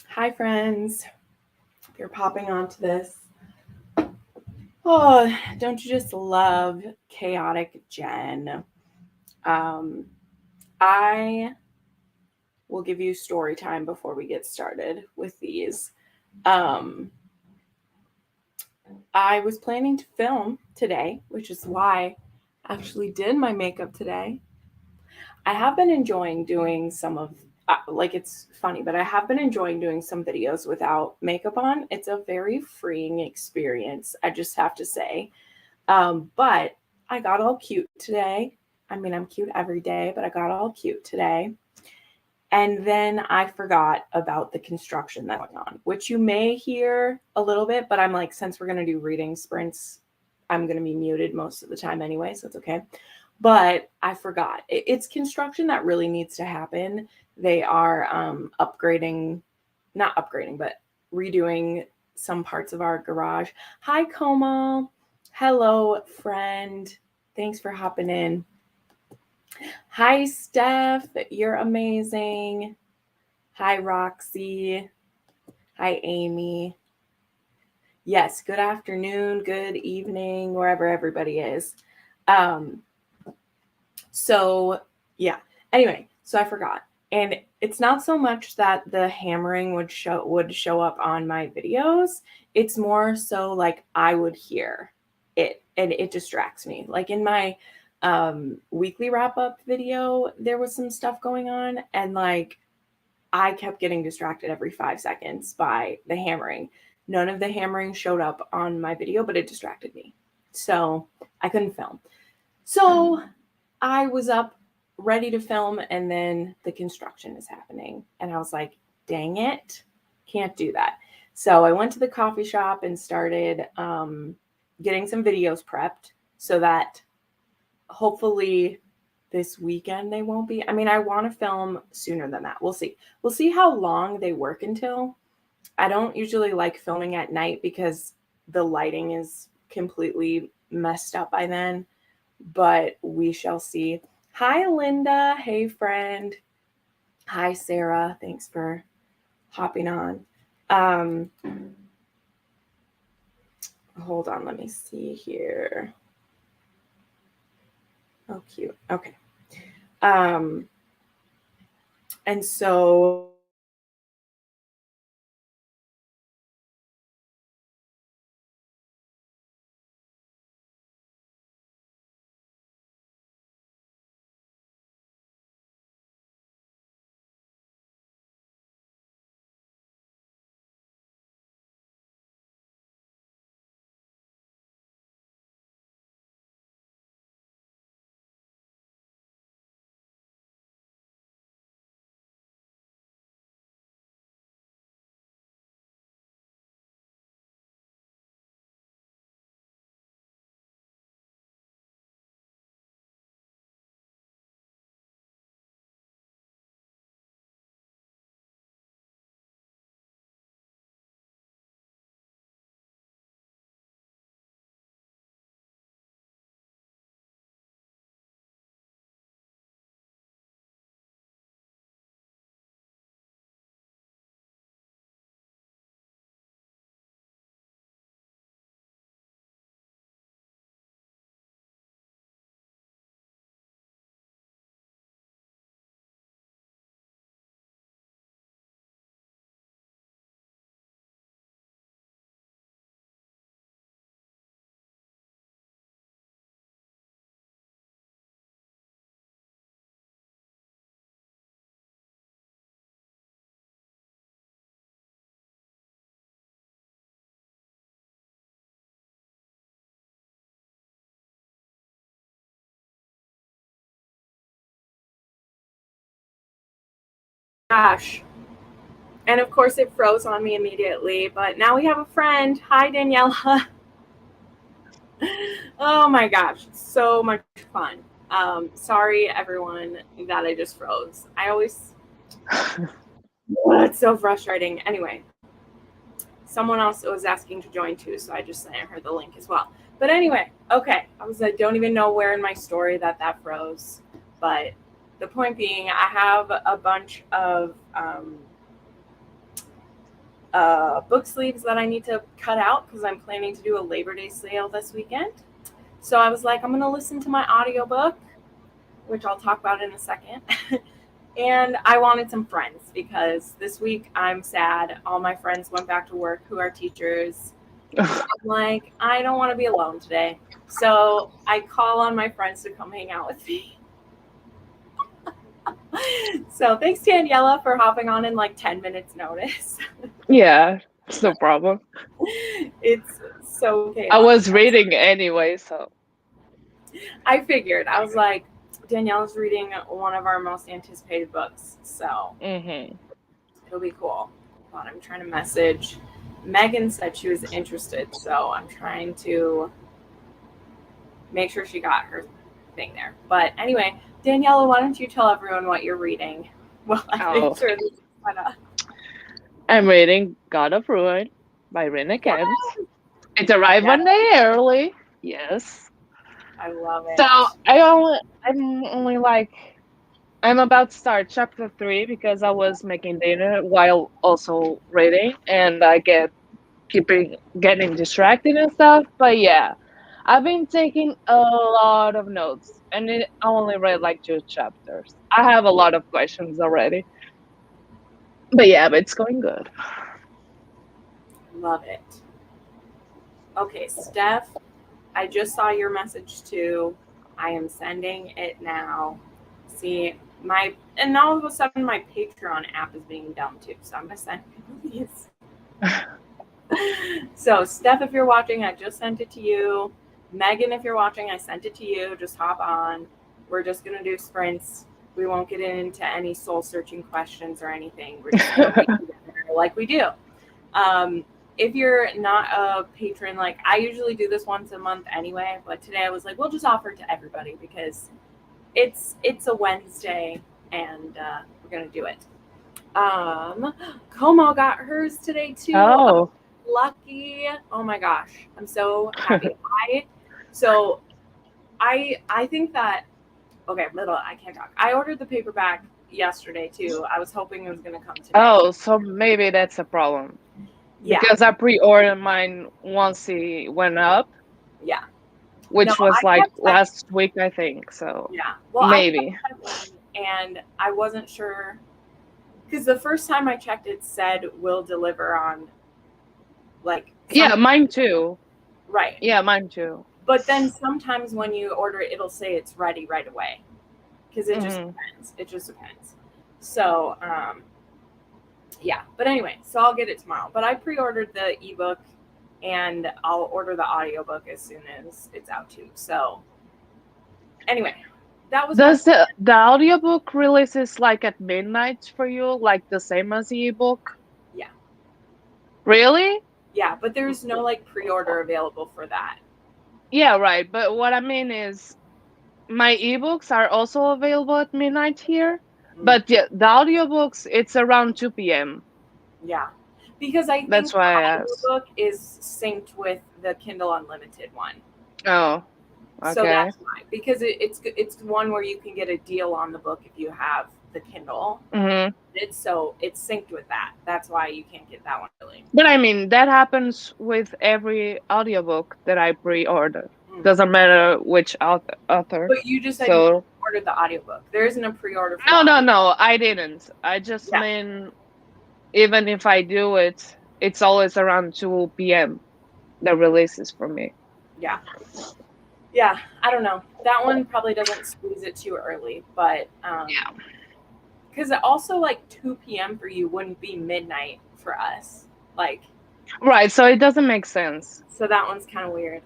Hi, friends. If you're popping onto this, oh, don't you just love chaotic Jenn? I will give you story time before we get started with these. I was planning to film today, which is why I actually did my makeup today. I have been enjoying doing some of it's funny, but I have been enjoying doing some videos without makeup on. It's a very freeing experience, I just have to say. But I got all cute today. I mean, I'm cute every day, but I got all cute today. And then I forgot about the construction that's going on, which you may hear a little bit, but I'm like, since we're going to do reading sprints, I'm going to be muted most of the time anyway, so it's okay. But I forgot. It's construction that really needs to happen. They are not upgrading, but redoing some parts of our garage. Hi, Komal. Hello, friend. Thanks for hopping in. Hi, Steph. You're amazing. Hi, Roxy. Hi, Amy. Yes, good afternoon, good evening, wherever everybody is. So yeah, anyway, so I forgot. And it's not so much that the hammering would show up on my videos. It's more so like I would hear it and it distracts me. Like in my weekly wrap up video, there was some stuff going on and like I kept getting distracted every 5 seconds by the hammering. None of the hammering showed up on my video, but it distracted me. So I couldn't film. So I was up ready to film and then the construction is happening. And I was like, dang it, can't do that. So I went to the coffee shop and started getting some videos prepped so that hopefully this weekend they won't be. I mean, I want to film sooner than that. We'll see. We'll see how long they work until. I don't usually like filming at night because the lighting is completely messed up by then. But we shall see. Hi, Linda. Hey, friend. Hi, Sarah. Thanks for hopping on. Hold on. Let me see here. Oh, cute. Okay. And so gosh. And of course it froze on me immediately, but now we have a friend. Hi, Daniela. Oh my gosh, so much fun. Sorry everyone that I just froze. I always it's so frustrating. Anyway, someone else was asking to join too, so I just sent her the link as well. But anyway, Okay, I don't even know where in my story that froze, but the point being, I have a bunch of book sleeves that I need to cut out because I'm planning to do a Labor Day sale this weekend. So I was like, I'm gonna listen to my audiobook, which I'll talk about in a second. And I wanted some friends because this week I'm sad. All my friends went back to work who are teachers. So I'm like, I don't want to be alone today. So I call on my friends to come hang out with me. So thanks, Daniela, for hopping on in like 10 minutes notice. Yeah, it's no problem. It's so I chaotic. was reading anyway, so. I figured. I was like, Danielle's reading one of our most anticipated books, so Hmm. it'll be cool. But I'm trying to message. Megan said she was interested, so I'm trying to make sure she got her thing there. But anyway, Daniela, why don't you tell everyone what you're reading? Well, I make Oh, sure this is set up. I'm reading God of Ruin by Rena Yeah, Kent. It arrived yeah, one day early. Yes. I love So it. I'm only like I'm about to start chapter 3 because I was making dinner while also reading, and I keeping getting distracted and stuff. But yeah, I've been taking a lot of notes, and I only read like 2 chapters. I have a lot of questions already. But yeah, but it's going good. Love it. Okay, Steph, I just saw your message too. I am sending it now. See, and all of a sudden my Patreon app is being dumb too. So I'm gonna send you these. So Steph, if you're watching, I just sent it to you. Megan, if you're watching, I sent it to you. Just hop on. We're just gonna do sprints. We won't get into any soul searching questions or anything. We're just gonna read together like we do. Um, if you're not a patron, like I usually do this once a month anyway, but today I was like, we'll just offer it to everybody because it's a Wednesday and we're gonna do it. Como got hers today too. Oh. Lucky! Oh my gosh, I'm so happy. So I think that okay, little I can't talk. I ordered the paperback yesterday too. I was hoping it was gonna come today. Oh, so maybe that's a problem. Yeah, Because I pre-ordered mine once it went up, yeah. No, which was I like kept checking. last week, I think. So Yeah. Well, I kept maybe. checking and I wasn't sure because the first time I checked, it said will deliver on like Yeah, some mine too. right. Yeah, mine too. But then sometimes when you order it, it'll say it's ready right away because it just Hmm. depends. It just depends. So yeah. But anyway, so I'll get it tomorrow. But I pre-ordered the ebook and I'll order the audiobook as soon as it's out too. So anyway, that was my Does the audiobook releases like at midnight for you, like the same as the ebook? yeah. Really? Yeah, but there's no like pre-order available for that. Yeah, right. But what I mean is my ebooks are also available at midnight here. Mm, But yeah, the audiobooks it's around 2 p.m. yeah. Because I That's think the why I asked. audiobook is synced with the Kindle Unlimited one. Oh, So okay. that's why. Because it's one where you can get a deal on the book if you have the Kindle. Hmm. It's synced with that. That's why you can't get that one early. But I mean, that happens with every audiobook that I pre-order. Mm. Doesn't matter which author. But you just said you So ordered the audiobook. There isn't a pre-order for the no, no, audio. no, I didn't. I just Yeah. mean even if I do it, it's always around 2 p.m. the releases for me. Yeah. Yeah. I don't know. That one probably doesn't squeeze it too early, but Yeah. because also like 2 p.m. for you wouldn't be midnight for us. Like, Right, so it doesn't make sense. so that one's kind of weird.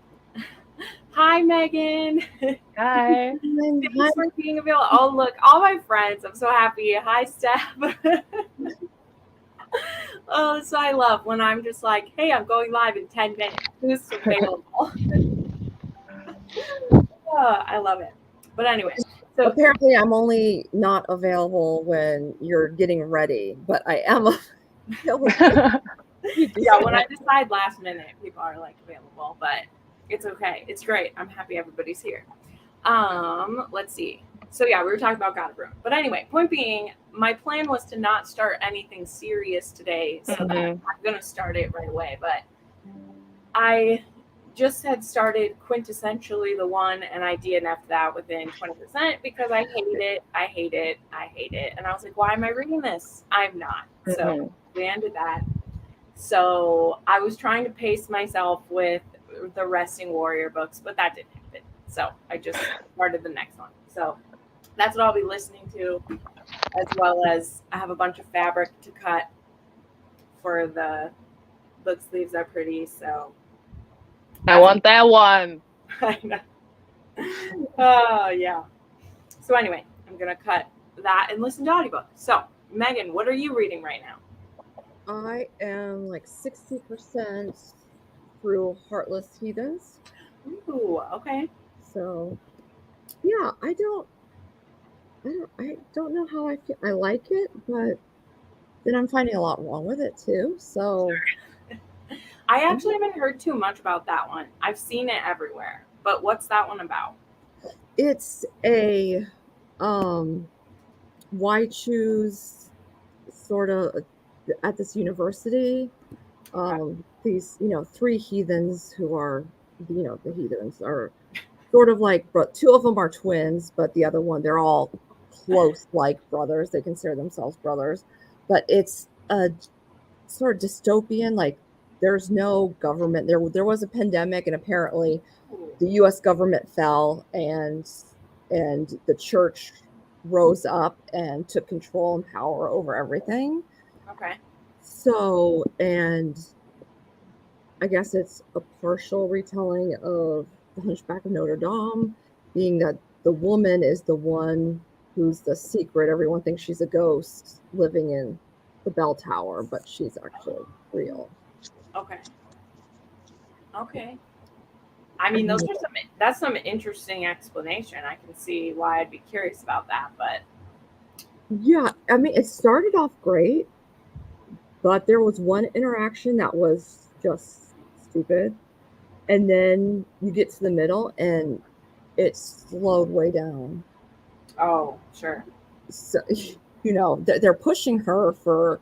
Hi, Megan. Hi. Thanks for being available. Oh, look, all my friends. I'm so happy. Hi, Steph. Oh, so I love when I'm just like, hey, I'm going live in 10 minutes. Who's available? Oh, I love it. But anyway, so Apparently, I'm only not available when you're getting ready, but I am available. yeah, when I decide last minute, people are like available. But It's okay. It's great. I'm happy everybody's here. Let's see. So yeah, we were talking about God of Ruin. But anyway, point being, my plan was to not start anything serious today, so that I'm gonna start it right away. But I just had started quintessentially the one, and I DNF'd that within 20% because I hate it. I hate it. I hate it. And I was like, why am I reading this? I'm not. So we ended that. So I was trying to pace myself with the Resting Warrior books, but that didn't happen. So I just started the next one. So that's what I'll be listening to, as well as I have a bunch of fabric to cut for the book sleeves are pretty. So I want that one. I know. Oh yeah. So anyway, I'm gonna cut that and listen to audiobook. So Megan, what are you reading right now? I am like 60% through Heartless Heathens. Ooh, okay. So yeah, I don't know how I feel. I like it, but then I'm finding a lot wrong with it too. So I actually haven't heard too much about that one. I've seen it everywhere. But what's that one about? it's a why choose sort of at this university. These, three heathens who are, the heathens are sort of like, but two of them are twins, but the other one, they're all close, like brothers. They consider themselves brothers, but it's a sort of dystopian. Like there's no government. There was a pandemic, and apparently the U.S. government fell, and the church rose up and took control and power over everything. Okay. So, and I guess it's a partial retelling of The Hunchback of Notre Dame, being that the woman is the one who's the secret. Everyone thinks she's a ghost living in the bell tower, but she's actually real. Okay. Okay. I mean, that's some interesting explanation. I can see why I'd be curious about that, but yeah, I mean, it started off great, but there was one interaction that was just stupid, and then you get to the middle and it slowed way down. oh, sure. So, they're pushing her for,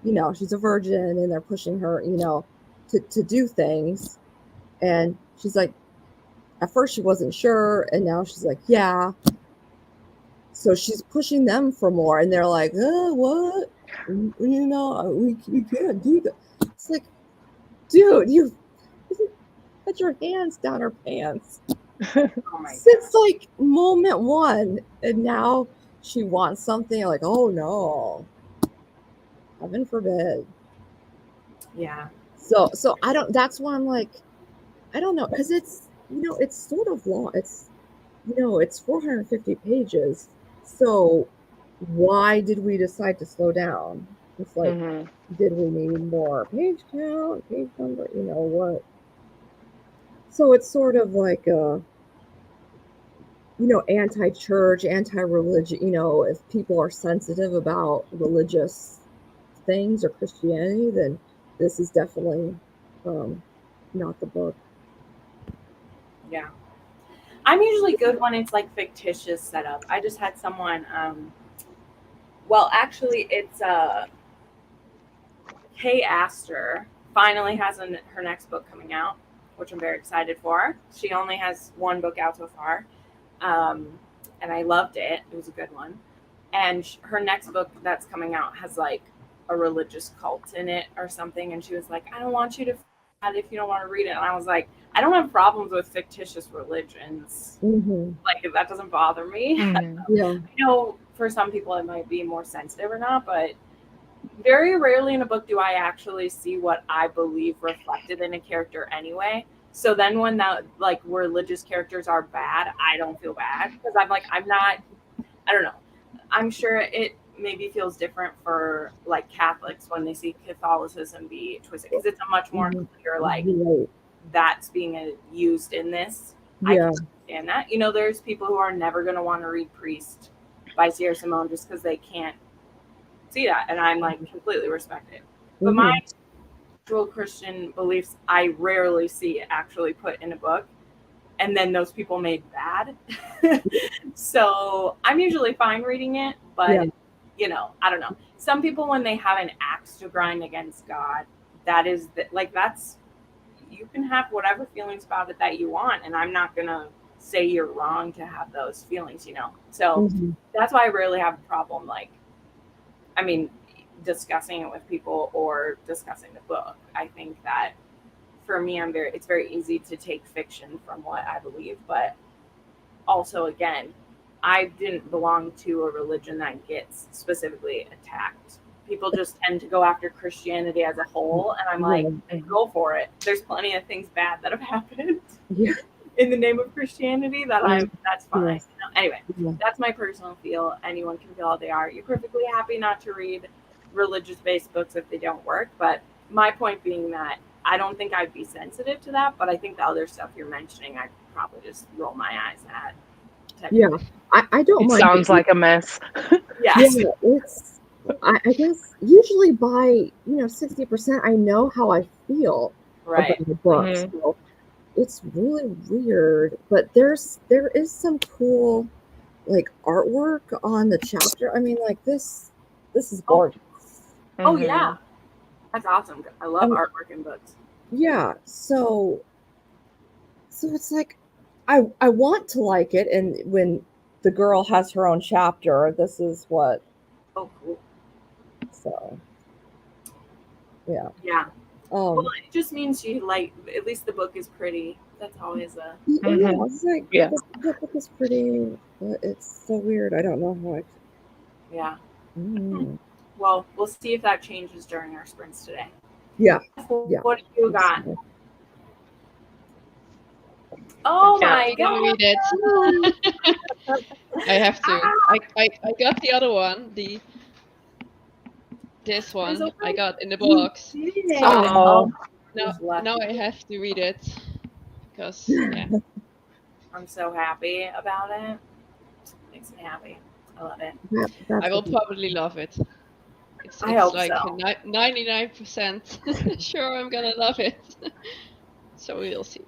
she's a virgin, and they're pushing her, to do things. And she's like, at first she wasn't sure, and now she's like, yeah. So she's pushing them for more, and they're like, what? We can't do that. It's like, dude, you put your hands down her pants. Oh my Since like moment one, and now she wants something, like, oh no, heaven forbid. Yeah. So I don't. That's why I'm like, I don't know, because it's it's sort of long. It's it's 450 pages. So why did we decide to slow down? It's like, did we need more page count, page number? What? So it's sort of like a anti-church, anti-religion. If people are sensitive about religious things or Christianity, then this is definitely not the book. Yeah. I'm usually good when it's like fictitious setup. I just had someone, well, actually, it's Kay Astor finally has her next book coming out, which I'm very excited for. She only has one book out so far, and I loved it. It was a good one. And her next book that's coming out has like a religious cult in it or something. And she was like, I don't want you to if you don't want to read it. And I was like, I don't have problems with fictitious religions. Like, if that doesn't bother me. Yeah. I know for some people it might be more sensitive or not, but very rarely in a book do I actually see what I believe reflected in a character anyway. So then when that like religious characters are bad, I don't feel bad because I'm like, I don't know. I'm sure it maybe feels different for like Catholics when they see Catholicism be twisted because it's a much more clear like that's being used in this. I can understand that. There's people who are never going to want to read Priest by Sierra Simone just because they can't see that, and I'm like completely respect it. But actual Christian beliefs I rarely see actually put in a book, and then those people made bad. So I'm usually fine reading it, but I don't know. Some people, when they have an axe to grind against God, that's, you can have whatever feelings about it that you want, and I'm not gonna say you're wrong to have those feelings, So that's why I rarely have a problem, discussing it with people or discussing the book. I think that for me, it's very easy to take fiction from what I believe, but also, again, I didn't belong to a religion that gets specifically attacked. People just tend to go after Christianity as a whole, and I'm like, go for it. There's plenty of things bad that have happened in the name of Christianity that's fine. Anyway, that's my personal feel. Anyone can feel how they are. You're perfectly happy not to read religious-based books if they don't work, but my point being that I don't think I'd be sensitive to that, but I think the other stuff you're mentioning, I'd probably just roll my eyes at. I don't It mind. Sounds like a mess. Yes. Yeah, it's, I guess usually by 60% I know how I feel about the book. So it's really weird, but there is some cool artwork on the chapter. I mean, this is gorgeous. Oh yeah, that's awesome. I love artwork in books. Yeah, so it's like I want to like it, and when the girl has her own chapter, this is what. Oh, cool. So yeah. Well, it just means she at least the book is pretty. That's always a. It's like the book is pretty, but it's so weird. I don't know how I. Yeah. Well, we'll see if that changes during our sprints today. Yeah. What have you got? Oh my god! Read it. I have to. I got the other one. This one I got in the box. So now I have to read it because I'm so happy about it. Makes me happy. I love it. I will probably love it. It's like 99% sure I'm gonna love it. So we'll see.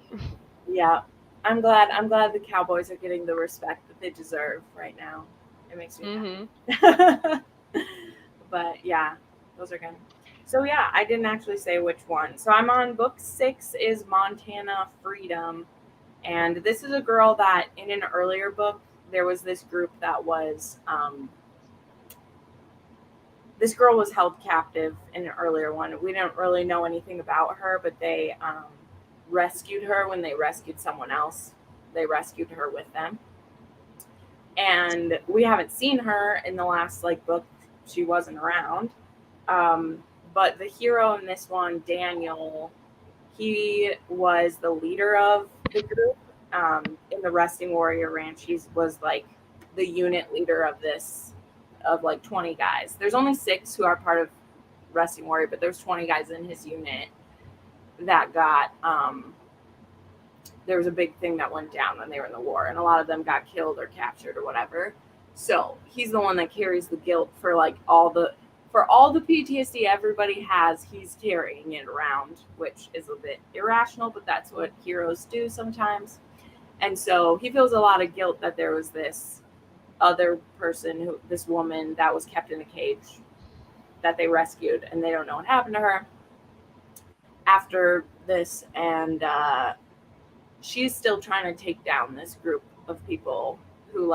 Yeah, I'm glad the Cowboys are getting the respect that they deserve right now. It makes me happy. But yeah, those are good. So yeah, I didn't actually say which one. So I'm on book 6 is Montana Freedom. And this is a girl that in an earlier book, there was this group that was, this girl was held captive in an earlier one. We didn't really know anything about her, but they rescued her when they rescued someone else. They rescued her with them. And we haven't seen her in the last book. She wasn't around. But the hero in this one, Daniel, he was the leader of the group in the Resting Warrior Ranch. He was the unit leader of this, of 20 guys. There's only 6 who are part of Resting Warrior, but there's 20 guys in his unit that got, there was a big thing that went down when they were in the war, and a lot of them got killed or captured or whatever. So he's the one that carries the guilt for all the PTSD everybody has. He's carrying it around, which is a bit irrational, but that's what heroes do sometimes. And so he feels a lot of guilt that there was this other person, this woman that was kept in a cage that they rescued, and they don't know what happened to her after this. And she's still trying to take down this group of people who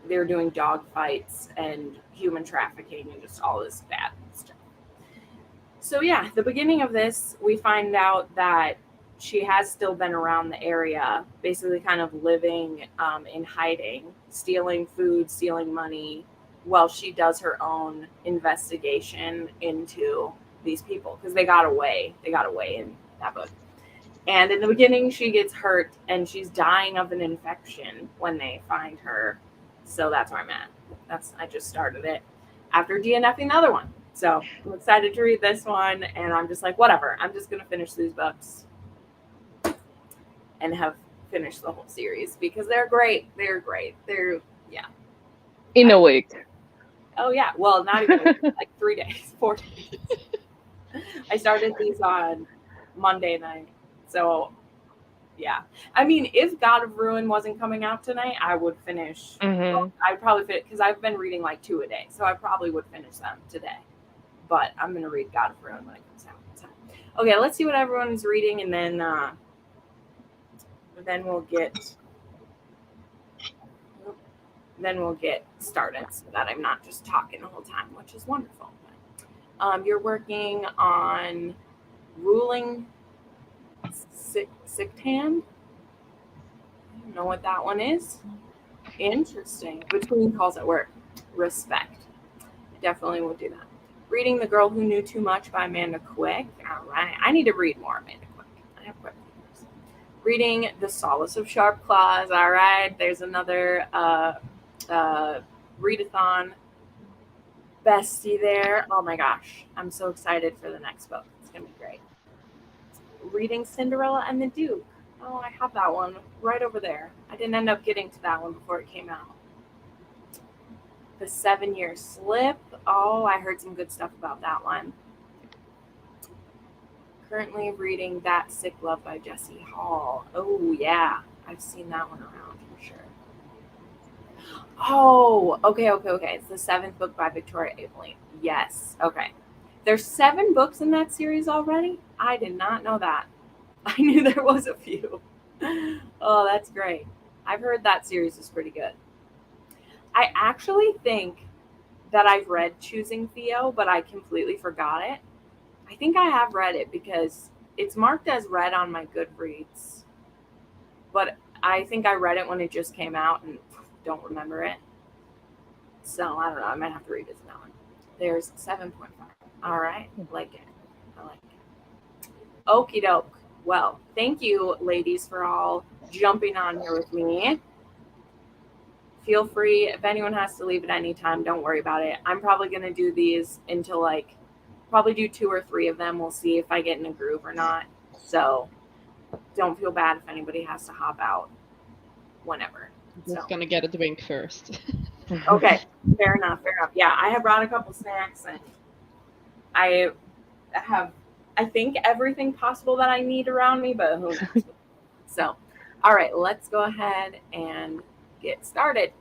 they were doing dog fights and human trafficking and just all this bad stuff. So yeah, the beginning of this, we find out that she has still been around the area, basically kind of living in hiding, stealing food, stealing money, while she does her own investigation into these people, because they got away in that book. And in the beginning, she gets hurt and she's dying of an infection when they find her. So that's where I'm at. I just started it after DNFing the other one. So I'm excited to read this one, and I'm just whatever. I'm just going to finish these books and have finished the whole series because they're great. They're great. In a week. Oh, yeah. Well, not even 3 days, 4 days. I started these on Monday night. So, yeah. I mean, if God of Ruin wasn't coming out tonight, I would finish. Well, I'd probably fit because I've been reading like 2 a day. So I probably would finish them today. But I'm going to read God of Ruin when it comes out. So, okay, let's see what everyone's reading, and then we'll get started so that I'm not just talking the whole time, which is wonderful. You're working on ruling Sictan. I don't know what that one is. Interesting. Between calls at work. Respect. I definitely will do that. Reading The Girl Who Knew Too Much by Amanda Quick. All right. I need to read more Amanda Quick. I have quick readers. Reading The Solace of Sharp Claws. All right. There's another readathon bestie there. Oh my gosh. I'm so excited for the next book. It's going to be great. Reading Cinderella and the Duke. Oh, I have that one right over there. I didn't end up getting to that one before it came out. The 7-Year Slip. Oh, I heard some good stuff about that one. Currently reading That Sick Love by Jessie Hall. Oh, yeah. I've seen that one around for sure. Oh, okay. It's the 7th book by Victoria Aveley. Yes. Okay. There's 7 books in that series already? I did not know that. I knew there was a few. Oh, that's great. I've heard that series is pretty good. I actually think that I've read Choosing Theo, but I completely forgot it. I think I have read it because it's marked as read on my Goodreads. But I think I read it when it just came out and don't remember it. So I don't know. I might have to revisit that one. There's 7.5. All right. Like it. I like it. Okie doke. Well, thank you, ladies, for all jumping on here with me. Feel free. If anyone has to leave at any time, don't worry about it. I'm probably going to do these until probably do 2 or 3 of them. We'll see if I get in a groove or not. So don't feel bad if anybody has to hop out whenever. Just gonna get a drink first. Okay, fair enough. Yeah, I have brought a couple snacks and I have, I think, everything possible that I need around me, but who knows? So, all right, let's go ahead and get started.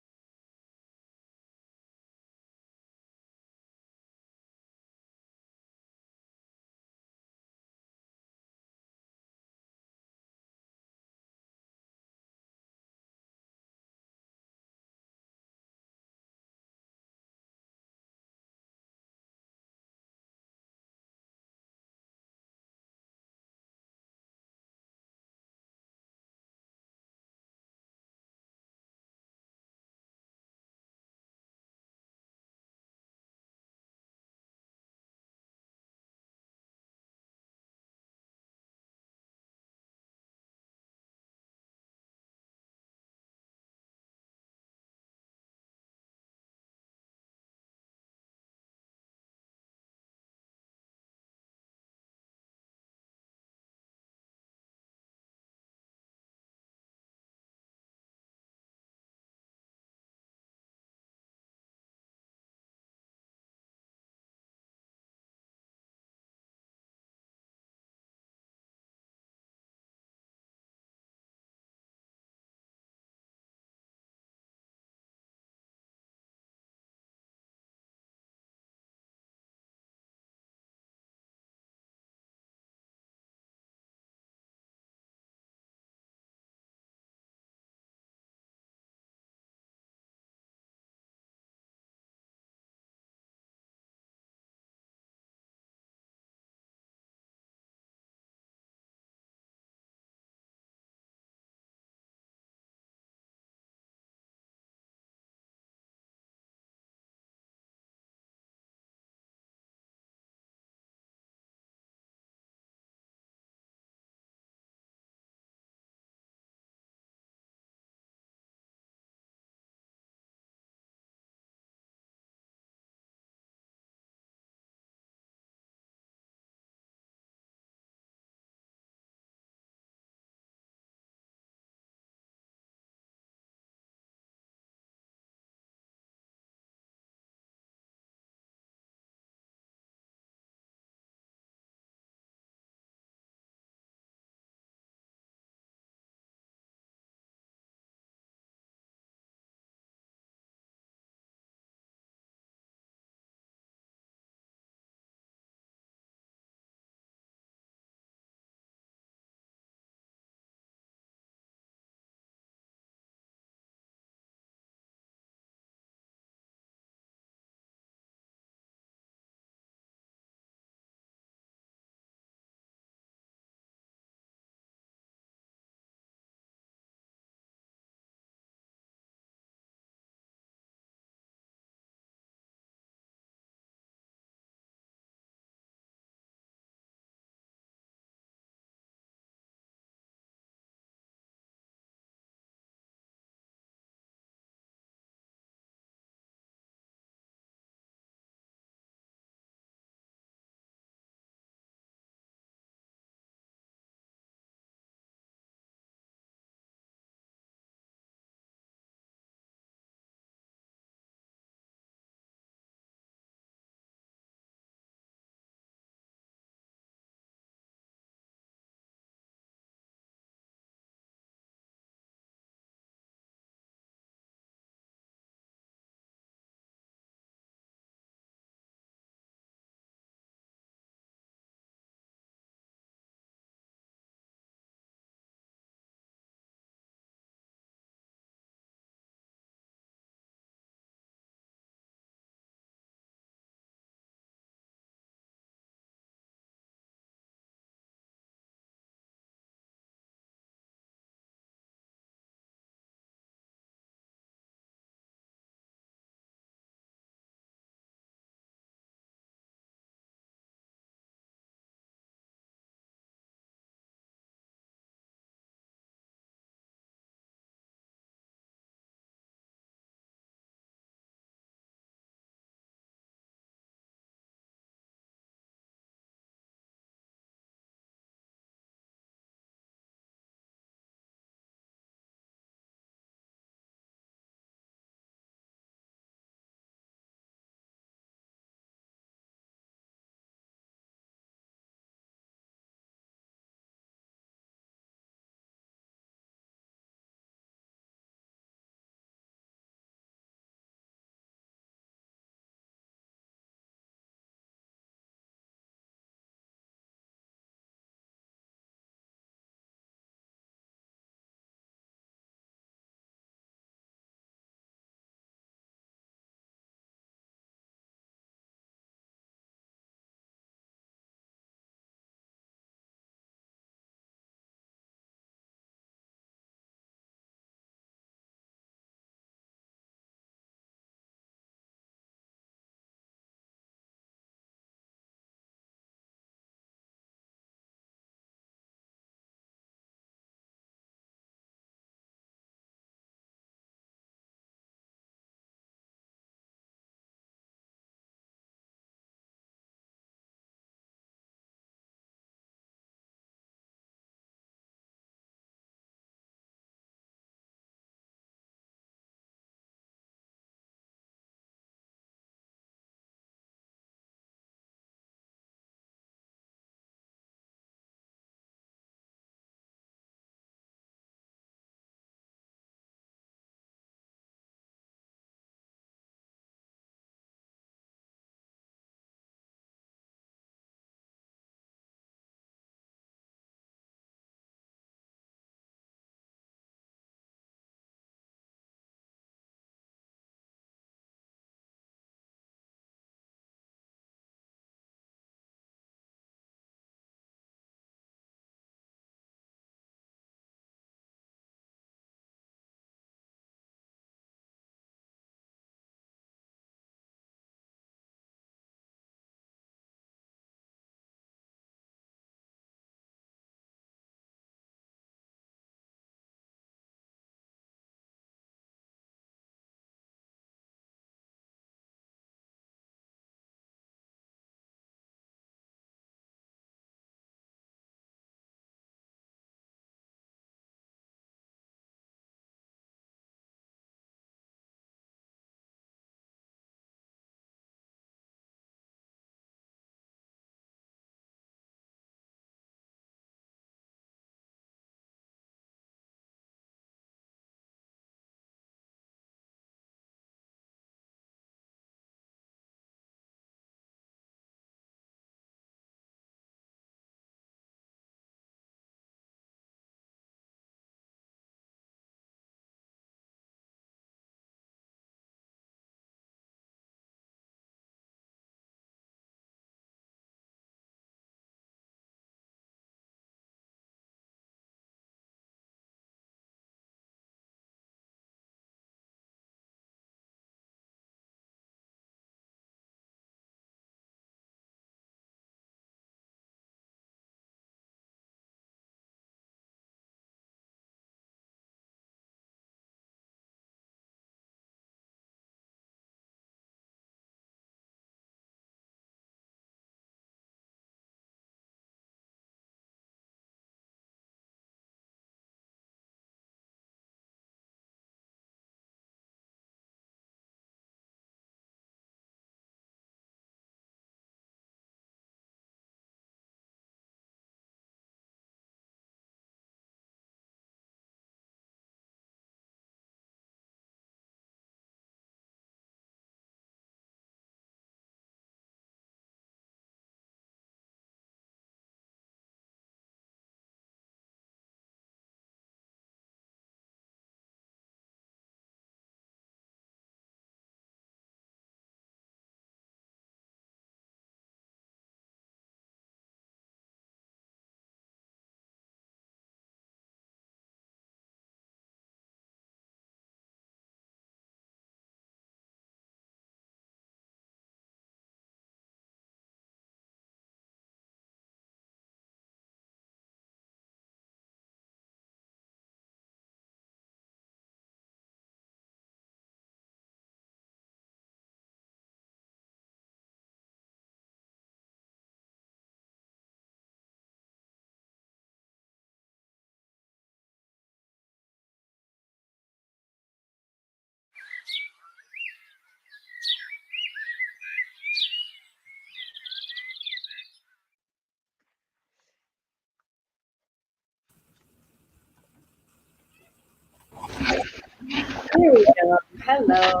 Here we go. Hello.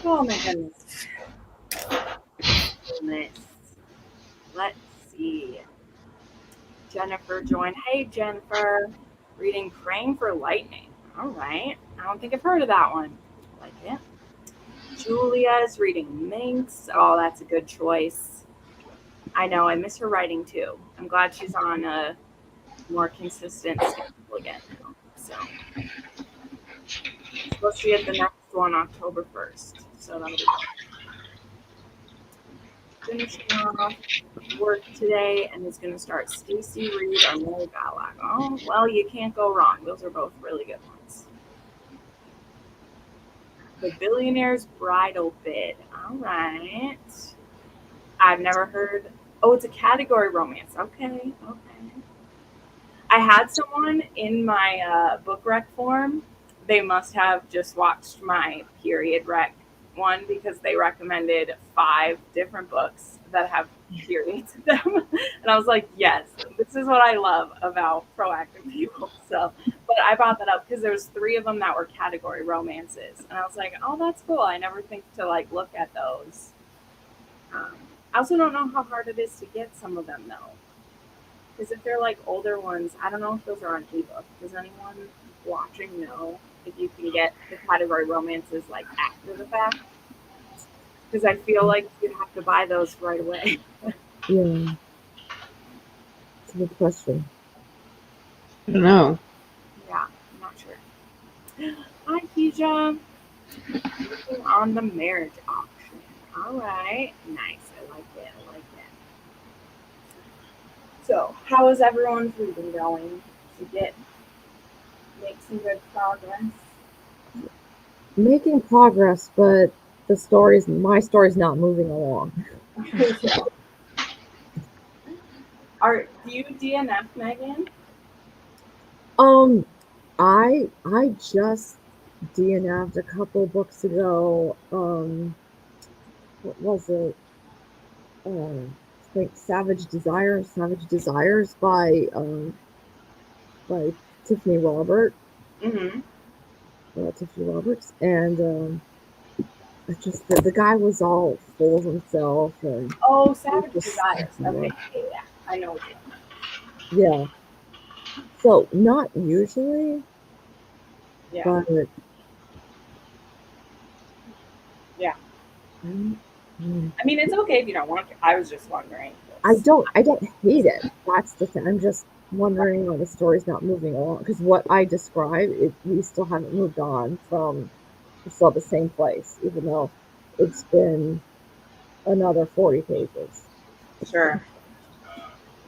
Oh my goodness. Let's see. Jennifer joined. Hey, Jennifer. Reading Praying for Lightning. All right. I don't think I've heard of that one. I like it. Julia is reading Minx. Oh, that's a good choice. I know. I miss her writing too. I'm glad she's on a more consistent schedule again now. So, supposed to be at the next one October 1st. So that'll be good. Finishing off work today and is going to start Stacy Reed or Mary Balak. Oh, well, you can't go wrong. Those are both really good ones. The Billionaire's Bridal Bid. All right. I've never heard. Oh, it's a category romance. Okay. I had someone in my book rec form. They must have just watched my period rec one because they recommended 5 different books that have periods in them. And I was like, yes, this is what I love about proactive people. So, but I brought that up because there's 3 of them that were category romances. And I was like, oh, that's cool. I never think to like look at those. I also don't know how hard it is to get some of them though. Because if they're like older ones, I don't know if those are on ebook. Does anyone watching know if you can get the category romances like after the fact? Because I feel like you have to buy those right away. Yeah. It's a good question. I don't know. Yeah, I'm not sure. Hi, Keisha. Looking on the marriage auction. All right. Nice. I like it. So, how is everyone's reading going? Did you make some good progress? Making progress, but my story's not moving along. Do you DNF, Megan? I just DNF'd a couple books ago. What was it? I think Savage Desires by Tiffany Robert. Mm-hmm. Tiffany Roberts, and it's just the guy was all full of himself and Oh, Savage Desires. Okay, yeah, I know what you mean. yeah. So not usually, Yeah, but yeah. mm, I mean, it's okay if you don't want to. I was just wondering. I don't hate it. That's the thing. I'm just wondering why the story's not moving along because what I described, we still haven't moved on from. We're still at the same place, even though it's been another 40 pages. Sure.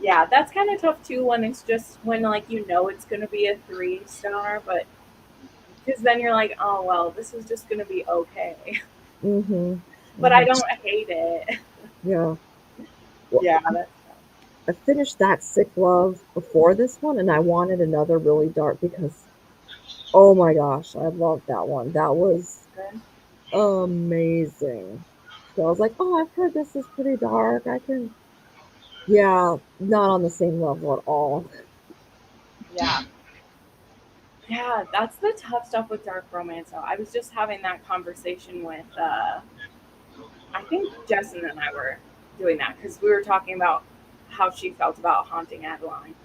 Yeah, that's kind of tough too when it's just when like you know it's gonna be a 3-star, but because then you're like, oh well, this is just gonna be okay. Mm-hmm. But I don't hate it. Yeah. Well, Yeah, that's I finished that Sick Love before this one, and I wanted another really dark because, oh my gosh, I loved that one. That was good. amazing. So I was like, oh, I've heard this is pretty dark. Yeah, not on the same level at all. Yeah. Yeah, that's the tough stuff with dark romance. Though. I was just having that conversation with, I think Justin and I were doing that because we were talking about how she felt about Haunting Adelaide,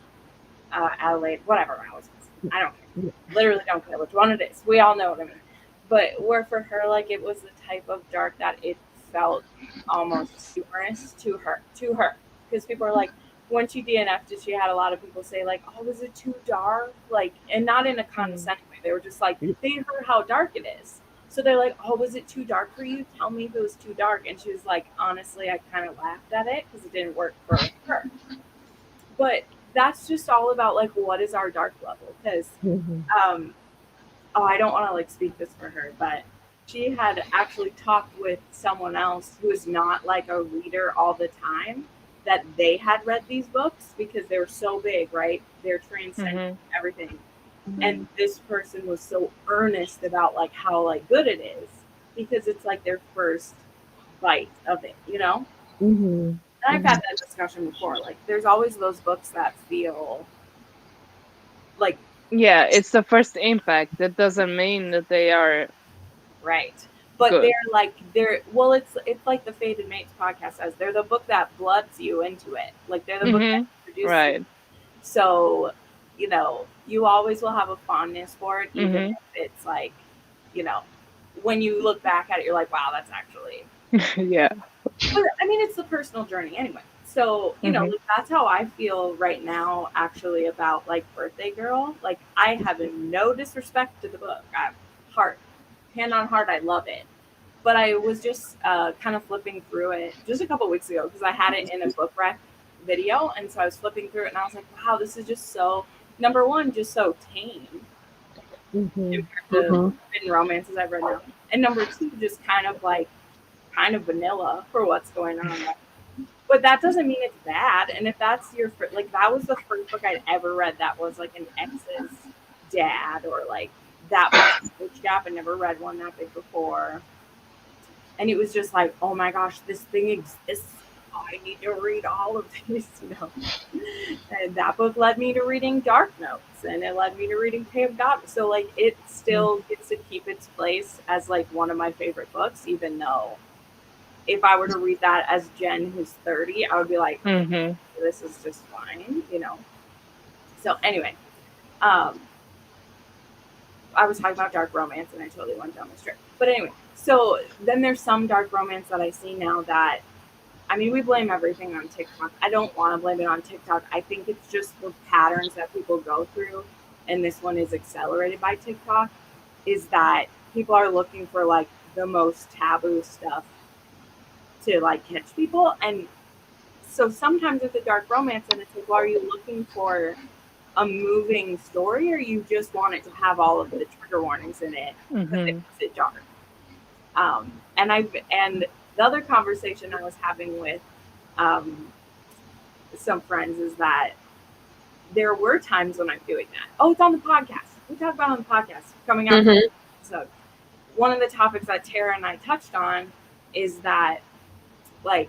whatever I was. I don't care. Literally don't care which one it is. We all know what I mean. But where for her, like it was the type of dark that it felt almost humorous to her. Because people are like, when she DNF'd, she had a lot of people say like, "Oh, was it too dark?" Like, and not in a condescending way. They were just like, they heard how dark it is, so they're like, "Oh, was it too dark for you? Tell me if it was too dark." And she was like, "Honestly, I kind of laughed at it because it didn't work for her." But that's just all about like what is our dark level because I don't want to like speak this for her, but she had actually talked with someone else who is not like a reader all the time that they had read these books because they were so big, right? They're transcending everything. And this person was so earnest about like how like good it is because it's like their first bite of it, you know? And I've had that discussion before. Like there's always those books that feel like Yeah, it's the first impact. That doesn't mean that they are Right. But good. well, it's like the Faded Mates podcast says, they're the book that bloods you into it. Like they're the book that introduces Right. you. So, you always will have a fondness for it, even if it's like, when you look back at it, you're like, wow, that's actually. Yeah. But I mean, it's the personal journey anyway. So, like, that's how I feel right now, actually, about like Birthday Girl. Like, I have no disrespect to the book. Hand on heart, I love it. But I was just kind of flipping through it just a couple weeks ago because I had it in a book rec video. And so I was flipping through it and I was like, wow, this is just so, number one, just so tame compared to forbidden romances I've read now. And number two, just kind of vanilla for what's going on. But that doesn't mean it's bad. And if that's like, that was the first book I'd ever read that was like an ex's dad or like that much age gap. I never read one that big before. And it was just like, oh my gosh, this thing exists. I need to read all of this, And that book led me to reading Dark Notes, and it led me to reading Pay of God. So like, it still gets to keep its place as like one of my favorite books, even though if I were to read that as Jenn, who's 30, I would be like, this is just fine, So anyway, I was talking about dark romance, and I totally went down this trip. But anyway, so then there's some dark romance that I see now that, I mean, we blame everything on TikTok. I don't want to blame it on TikTok. I think it's just the patterns that people go through, and this one is accelerated by TikTok, is that people are looking for like the most taboo stuff to like catch people. And so sometimes with a dark romance, and it's like, well, are you looking for a moving story, or you just want it to have all of the trigger warnings in it because it makes it dark? And the other conversation I was having with some friends is that there were times when I'm doing that. Oh, it's on the podcast. We talked about it on the podcast coming out. So one of the topics that Tara and I touched on is that, like,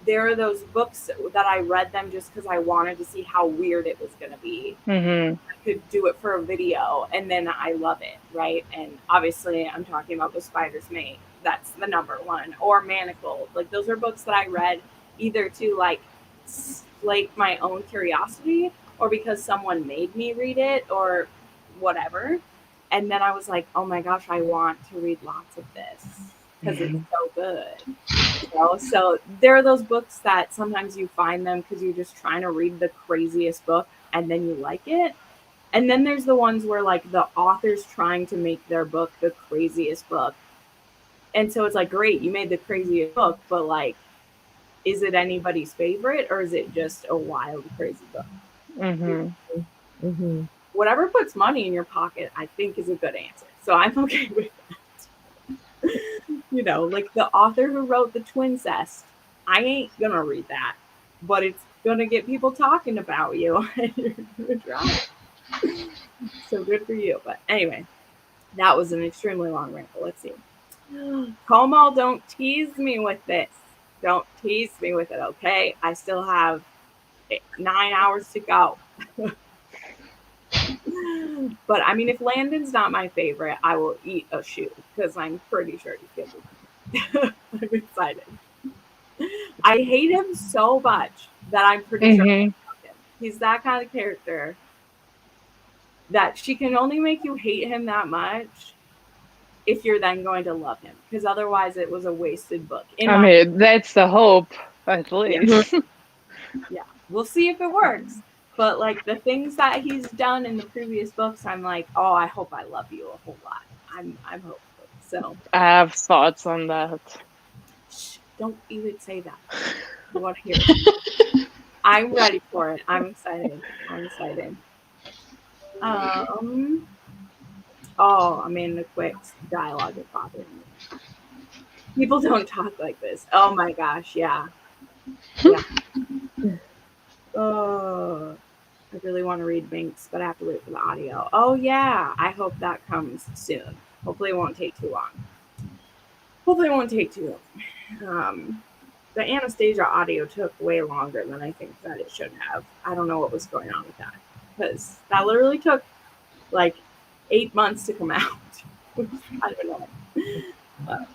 there are those books that I read them just because I wanted to see how weird it was going to be. I could do it for a video, and then I love it, right? And obviously, I'm talking about The Spider's Mate. That's the number one. Or Manacled. Like, those are books that I read either to, like, slake my own curiosity or because someone made me read it or whatever. And then I was like, oh my gosh, I want to read lots of this because it's so good. So there are those books that sometimes you find them because you're just trying to read the craziest book and then you like it. And then there's the ones where like the author's trying to make their book the craziest book. And so it's like, great, you made the craziest book, but like, is it anybody's favorite or is it just a wild, crazy book? Whatever puts money in your pocket, I think is a good answer. So I'm okay with that. Like the author who wrote The Twincest, I ain't gonna read that, but it's gonna get people talking about you and you're gonna try it. So good for you. But anyway, that was an extremely long ramble. Let's see. Como, don't tease me with this. Don't tease me with it, okay? I still have 9 hours to go. But I mean, if Landon's not my favorite, I will eat a shoe because I'm pretty sure he's good. I'm excited. I hate him so much that I'm pretty sure I love him. He's that kind of character that she can only make you hate him that much if you're then going to love him, because otherwise it was a wasted book. I mean, that's the hope, at least. Yeah, we'll see if it works. But like the things that he's done in the previous books, I'm like, oh, I hope I love you a whole lot. I'm hopeful. So I have thoughts on that. Shh, don't even say that. I want to hear it. I'm ready for it. I'm excited. Oh, I'm in the quick dialogue is bothering me. People don't talk like this. Oh my gosh, yeah. Oh, I really want to read Binks, but I have to wait for the audio. Oh yeah, I hope that comes soon. Hopefully it won't take too long. The Anastasia audio took way longer than I think that it should have. I don't know what was going on with that. because that literally took like 8 months to come out. Which is kind of annoying. But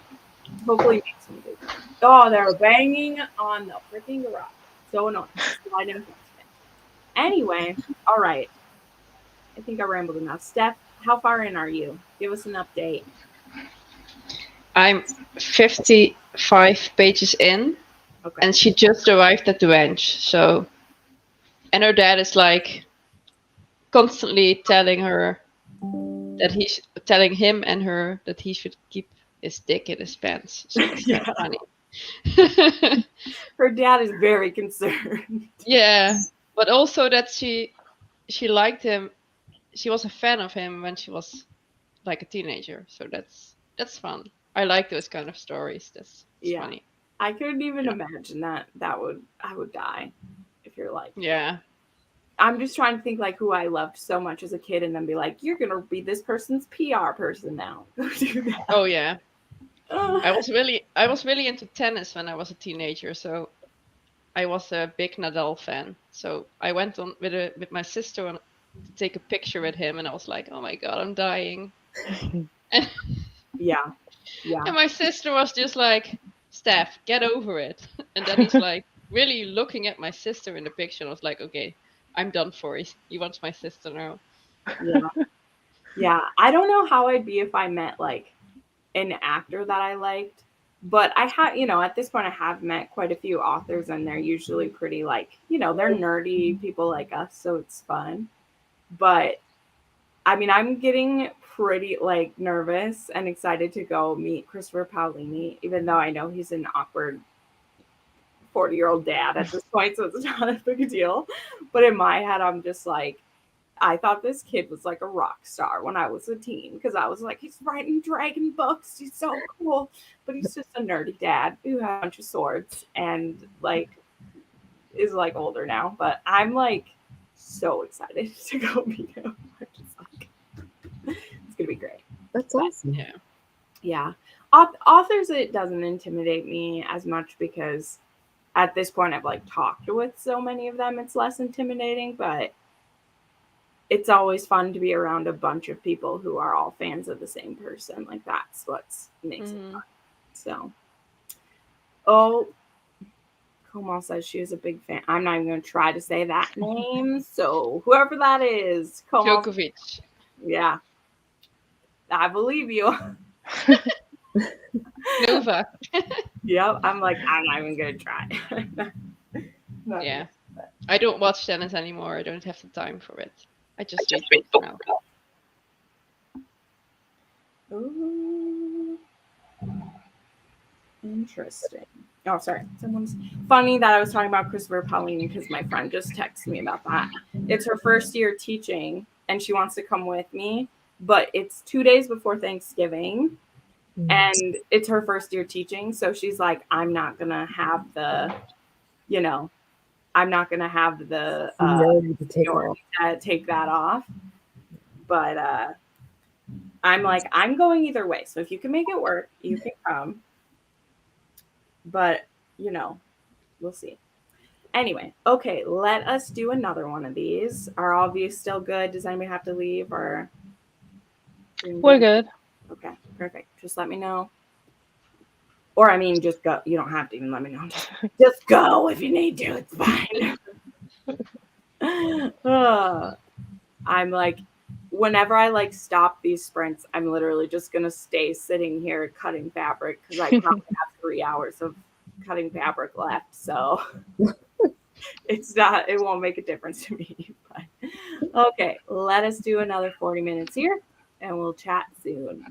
hopefully make some good. Oh, they're banging on the freaking garage. So annoying. Slide in. Anyway, all right. I think I rambled enough. Steph, how far in are you? Give us an update. I'm 55 pages in, Okay. and she just arrived at the ranch. So, and her dad is like constantly telling her that he's telling him and her that he should keep his dick in his pants. So it's kind of funny. Her dad is very concerned. Yeah, but also that she liked him. She was a fan of him when she was like a teenager. So that's fun. I like those kind of stories. That's funny. I couldn't even imagine that. I would die if you're like. Yeah. I'm just trying to think like who I loved so much as a kid and then be like, you're gonna be this person's PR person now. Do that. Oh yeah. I was really into tennis when I was a teenager, so I was a big Nadal fan. So I went on with my sister to take a picture with him, and I was like, "Oh my god, I'm dying." And, yeah. and my sister was just like, "Steph, get over it." And then he's like really looking at my sister in the picture, and I was like, "Okay, I'm done for. He wants my sister now." Yeah. Yeah. I don't know how I'd be if I met like an actor that I liked. But I have, at this point, I have met quite a few authors, and they're usually pretty like, they're nerdy people like us, so it's fun. But I mean, I'm getting pretty like nervous and excited to go meet Christopher Paolini, even though I know he's an awkward 40-year-old dad at this point, so it's not a big deal. But in my head, I'm just like, I thought this kid was like a rock star when I was a teen because I was like, he's writing dragon books. He's so cool. But he's just a nerdy dad who has a bunch of swords and like is like older now. But I'm like so excited to go meet him. I'm just like, it's going to be great. That's awesome. Yeah. Yeah. Authors, it doesn't intimidate me as much because at this point I've like talked with so many of them. It's less intimidating, but it's always fun to be around a bunch of people who are all fans of the same person. Like that's what makes it fun. So, Komal says she is a big fan. I'm not even going to try to say that name. So whoever that is, Komal. Djokovic. Yeah, I believe you. Nova. Yep, I'm like, I'm not even going to try. Yeah, I don't watch tennis anymore. I don't have the time for it. I just read books now. Ooh. Interesting. Oh, sorry. Someone's funny that I was talking about Christopher Paolini because my friend just texted me about that. It's her first year teaching and she wants to come with me, but it's 2 days before Thanksgiving and it's her first year teaching. So she's like, I'm not going to have the, I'm not going to have the take that off. But I'm like, I'm going either way. So if you can make it work, you can come. But, we'll see. Anyway, okay, let us do another one of these. Are all of you still good? Does anybody have to leave or? We're good. Okay, perfect. Just let me know. Or I mean, just go. You don't have to even let me know. Just go if you need to. It's fine. I'm like, whenever I like stop these sprints, I'm literally just gonna stay sitting here cutting fabric because I probably have 3 hours of cutting fabric left. So it won't make a difference to me. But okay, let us do another 40 minutes here and we'll chat soon.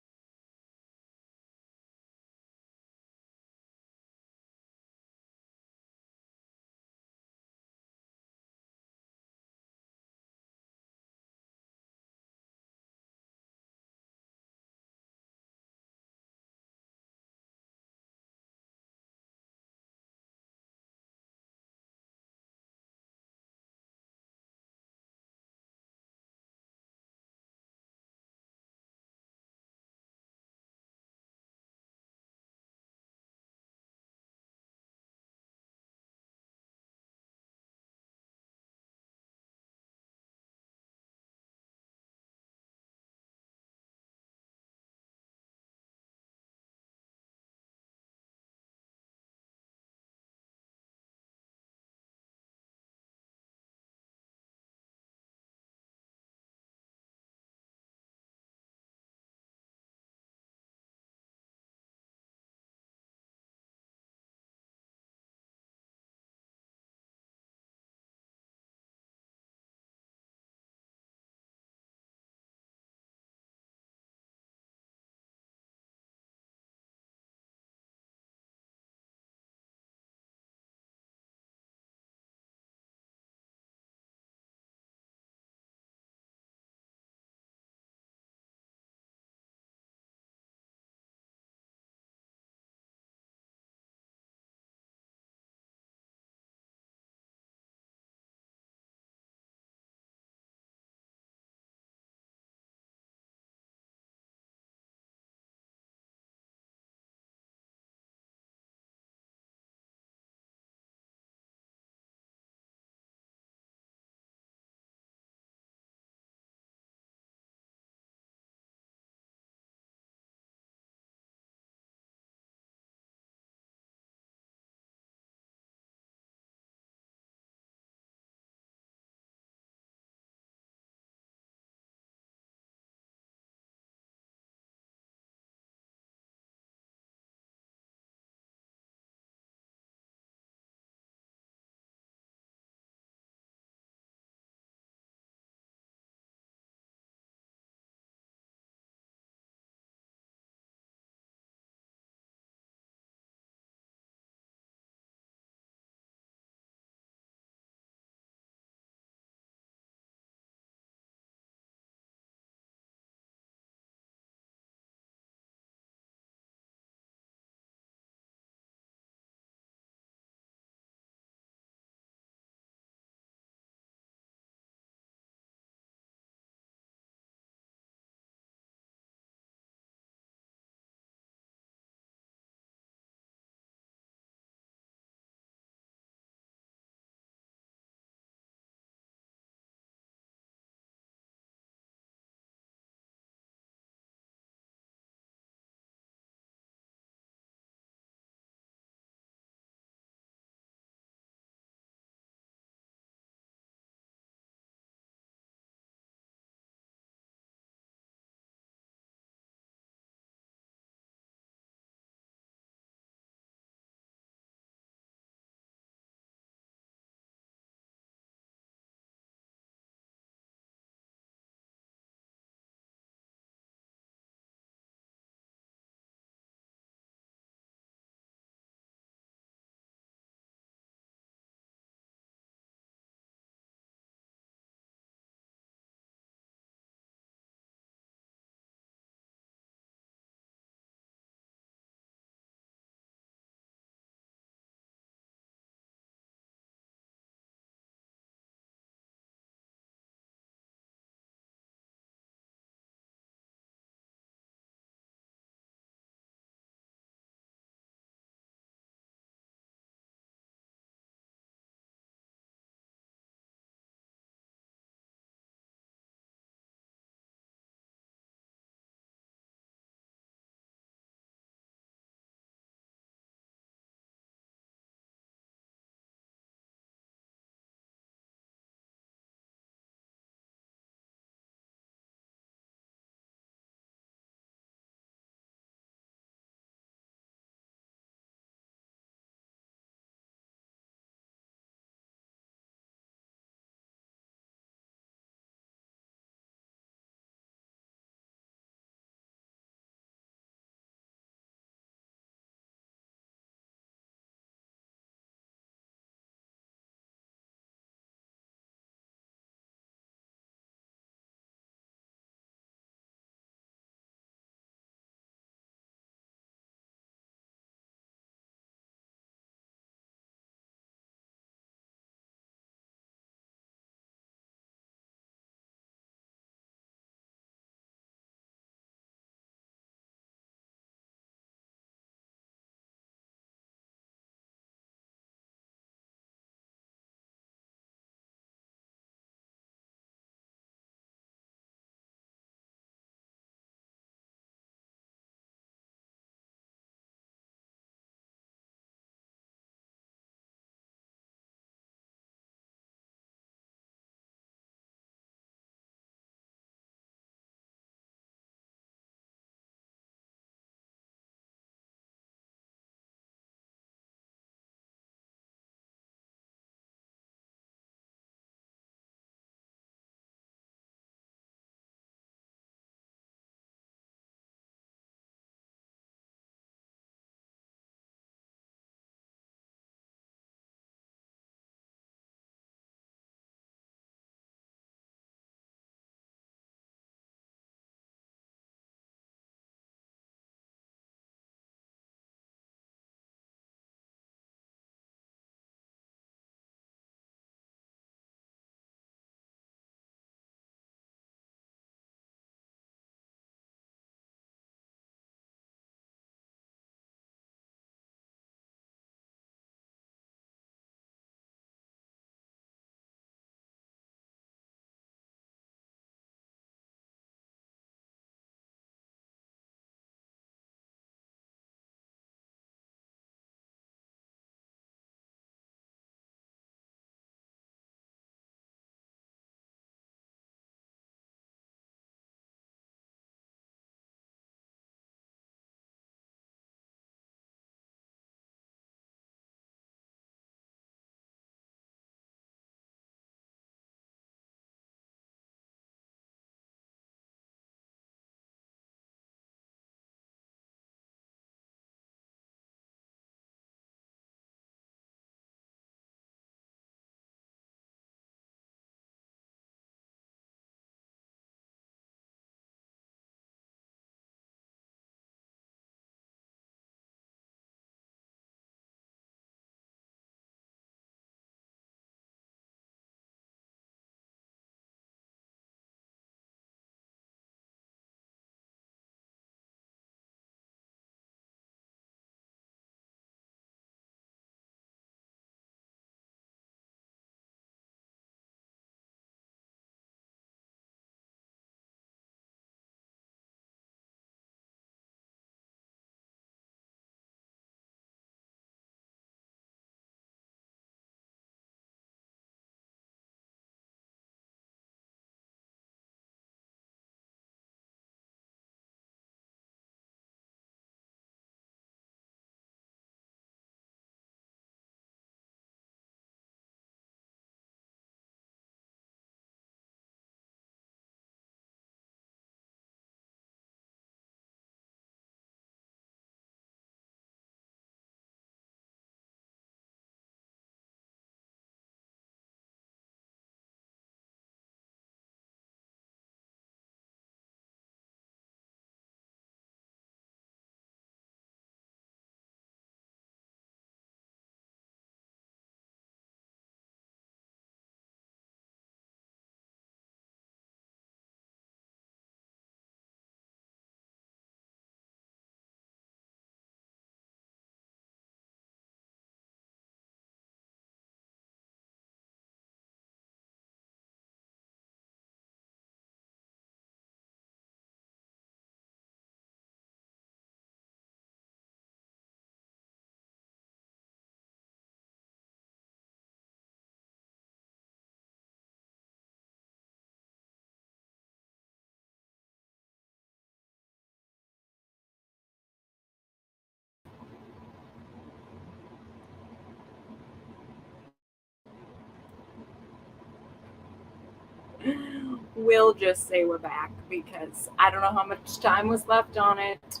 we'll just say we're back because I don't know how much time was left on it,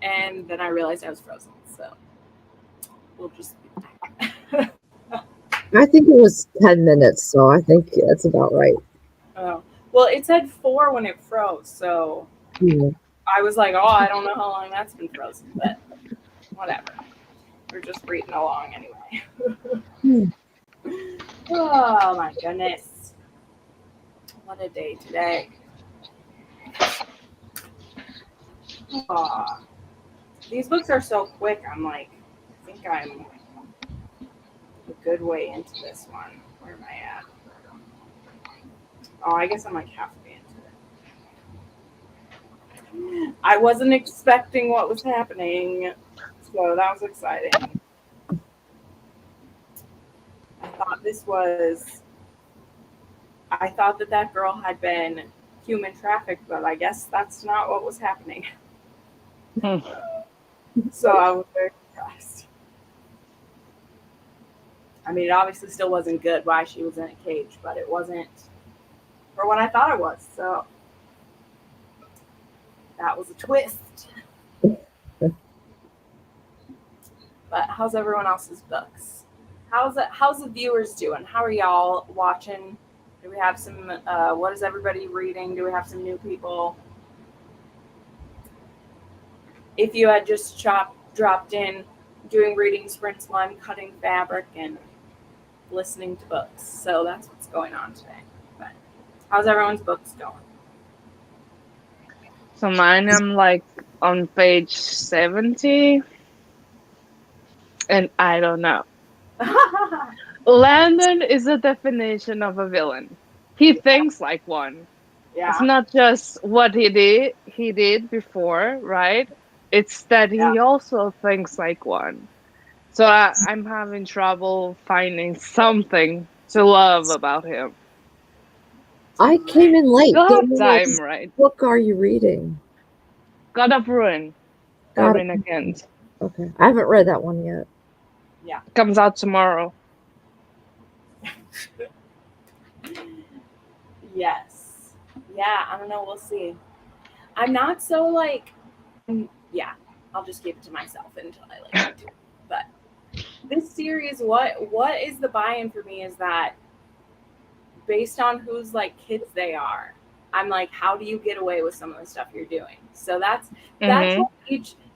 and then I realized I was frozen. So we'll just be back. I think it was 10 minutes, so I think that's about right. Oh, well, it said 4 when it froze, so Yeah. I was like, oh, I don't know how long that's been frozen, but whatever. We're just reading along anyway. Oh my goodness. What a day today. Aw. These books are so quick. I'm like, I think I'm a good way into this one. Where am I at? Oh, I guess I'm like halfway into it. I wasn't expecting what was happening, so that was exciting. I thought that girl had been human trafficked, but I guess that's not what was happening. So I was very surprised. I mean, it obviously still wasn't good why she was in a cage, but it wasn't for what I thought it was. So that was a twist. But how's everyone else's books? How's the viewers doing? How are y'all watching? Do we have some? What is everybody reading? Do we have some new people? If you had just dropped in, doing reading sprints while I'm cutting fabric and listening to books. So that's what's going on today. But how's everyone's books going? So mine, I'm like on page 70, and I don't know. Landon is the definition of a villain. He thinks like one. Yeah. It's not just what he did before, right? It's that he also thinks like one. So I'm having trouble finding something to love about him. I came in late. Still Give have me time, what right? book are you reading? God of Ruin. God Sabrina Kent. Okay. I haven't read that one yet. Yeah. Comes out tomorrow. Yes. Yeah, I don't know. We'll see. I'm not so like, yeah, I'll just keep it to myself until I like do it. But this series, what is the buy-in for me is that based on whose like kids they are, I'm like, how do you get away with some of the stuff you're doing? So that's what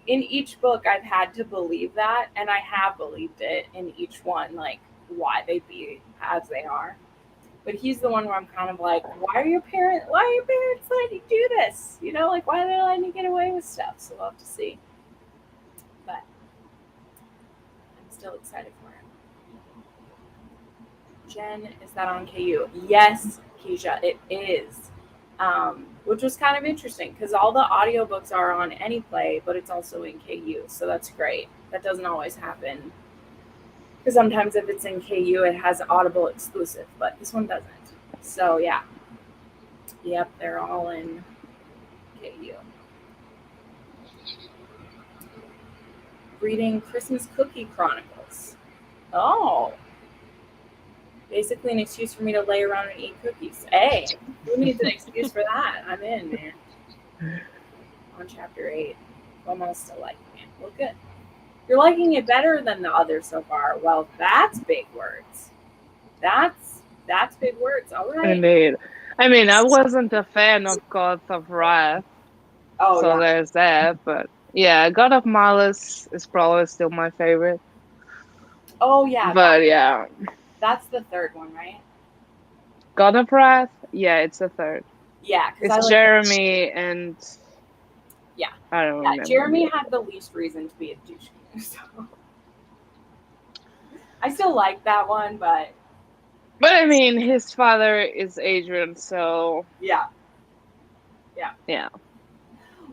in each book I've had to believe that, and I have believed it in each one, like why they be as they are. But he's the one where I'm kind of like, why are your parents letting you do this? You know, like why are they letting you get away with stuff? So we'll have to see. But I'm still excited for him. Jenn, is that on KU? Yes, Keisha, it is. Which was kind of interesting because all the audiobooks are on AnyPlay, but it's also in KU. So that's great. That doesn't always happen. Because sometimes if it's in KU, it has Audible exclusive, but this one doesn't. So yeah. Yep, they're all in KU. Reading Christmas Cookie Chronicles. Oh. Basically an excuse for me to lay around and eat cookies. Hey, who needs an excuse for that? I'm in, man. On chapter 8. Almost still liking it. Well, good. You're liking it better than the others so far. Well, that's big words. That's big words. All right. Indeed. I mean, I wasn't a fan of Gods of Wrath. Oh, so yeah. there's that. But yeah, God of Malice is probably still my favorite. Oh, yeah. But yeah. That's the third one, right? God of Wrath? Yeah, it's the third. Yeah. It's Jeremy and... Yeah. I don't remember. Jeremy had the least reason to be a douche. So. I still like that one, but... But I mean, his father is Adrian, so... Yeah.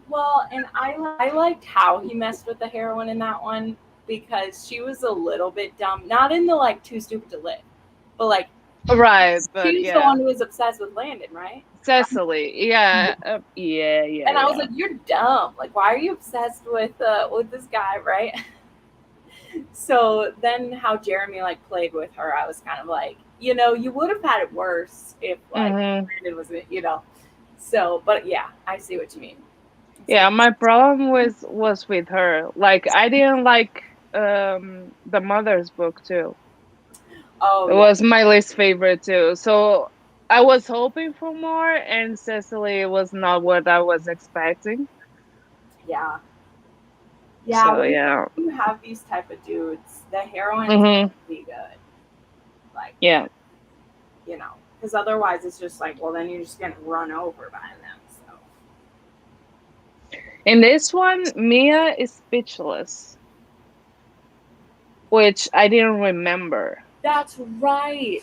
Well, and I liked how he messed with the heroine in that one because she was a little bit dumb. Not in the, like, too stupid to live, but, like... Right, but she's the one who was obsessed with Landon, right? Cecily, yeah. Yeah. And I was like, you're dumb. Like, why are you obsessed with this guy, right? So then how Jeremy like played with her, I was kind of like, you know, you would have had it worse if like Brandon was, you know. So, but yeah, I see what you mean. Yeah, my problem was with her. Like, I didn't like the mother's book too. Oh, It yeah. was my least favorite too. So I was hoping for more, and Cecily was not what I was expecting. Yeah. Yeah. So When yeah. you have these type of dudes, the heroines Mhm. be good. Like, Yeah. you know, because otherwise it's just like, well, then you're just getting run over by them. So In this one, Mia is speechless, which I didn't remember. that's right.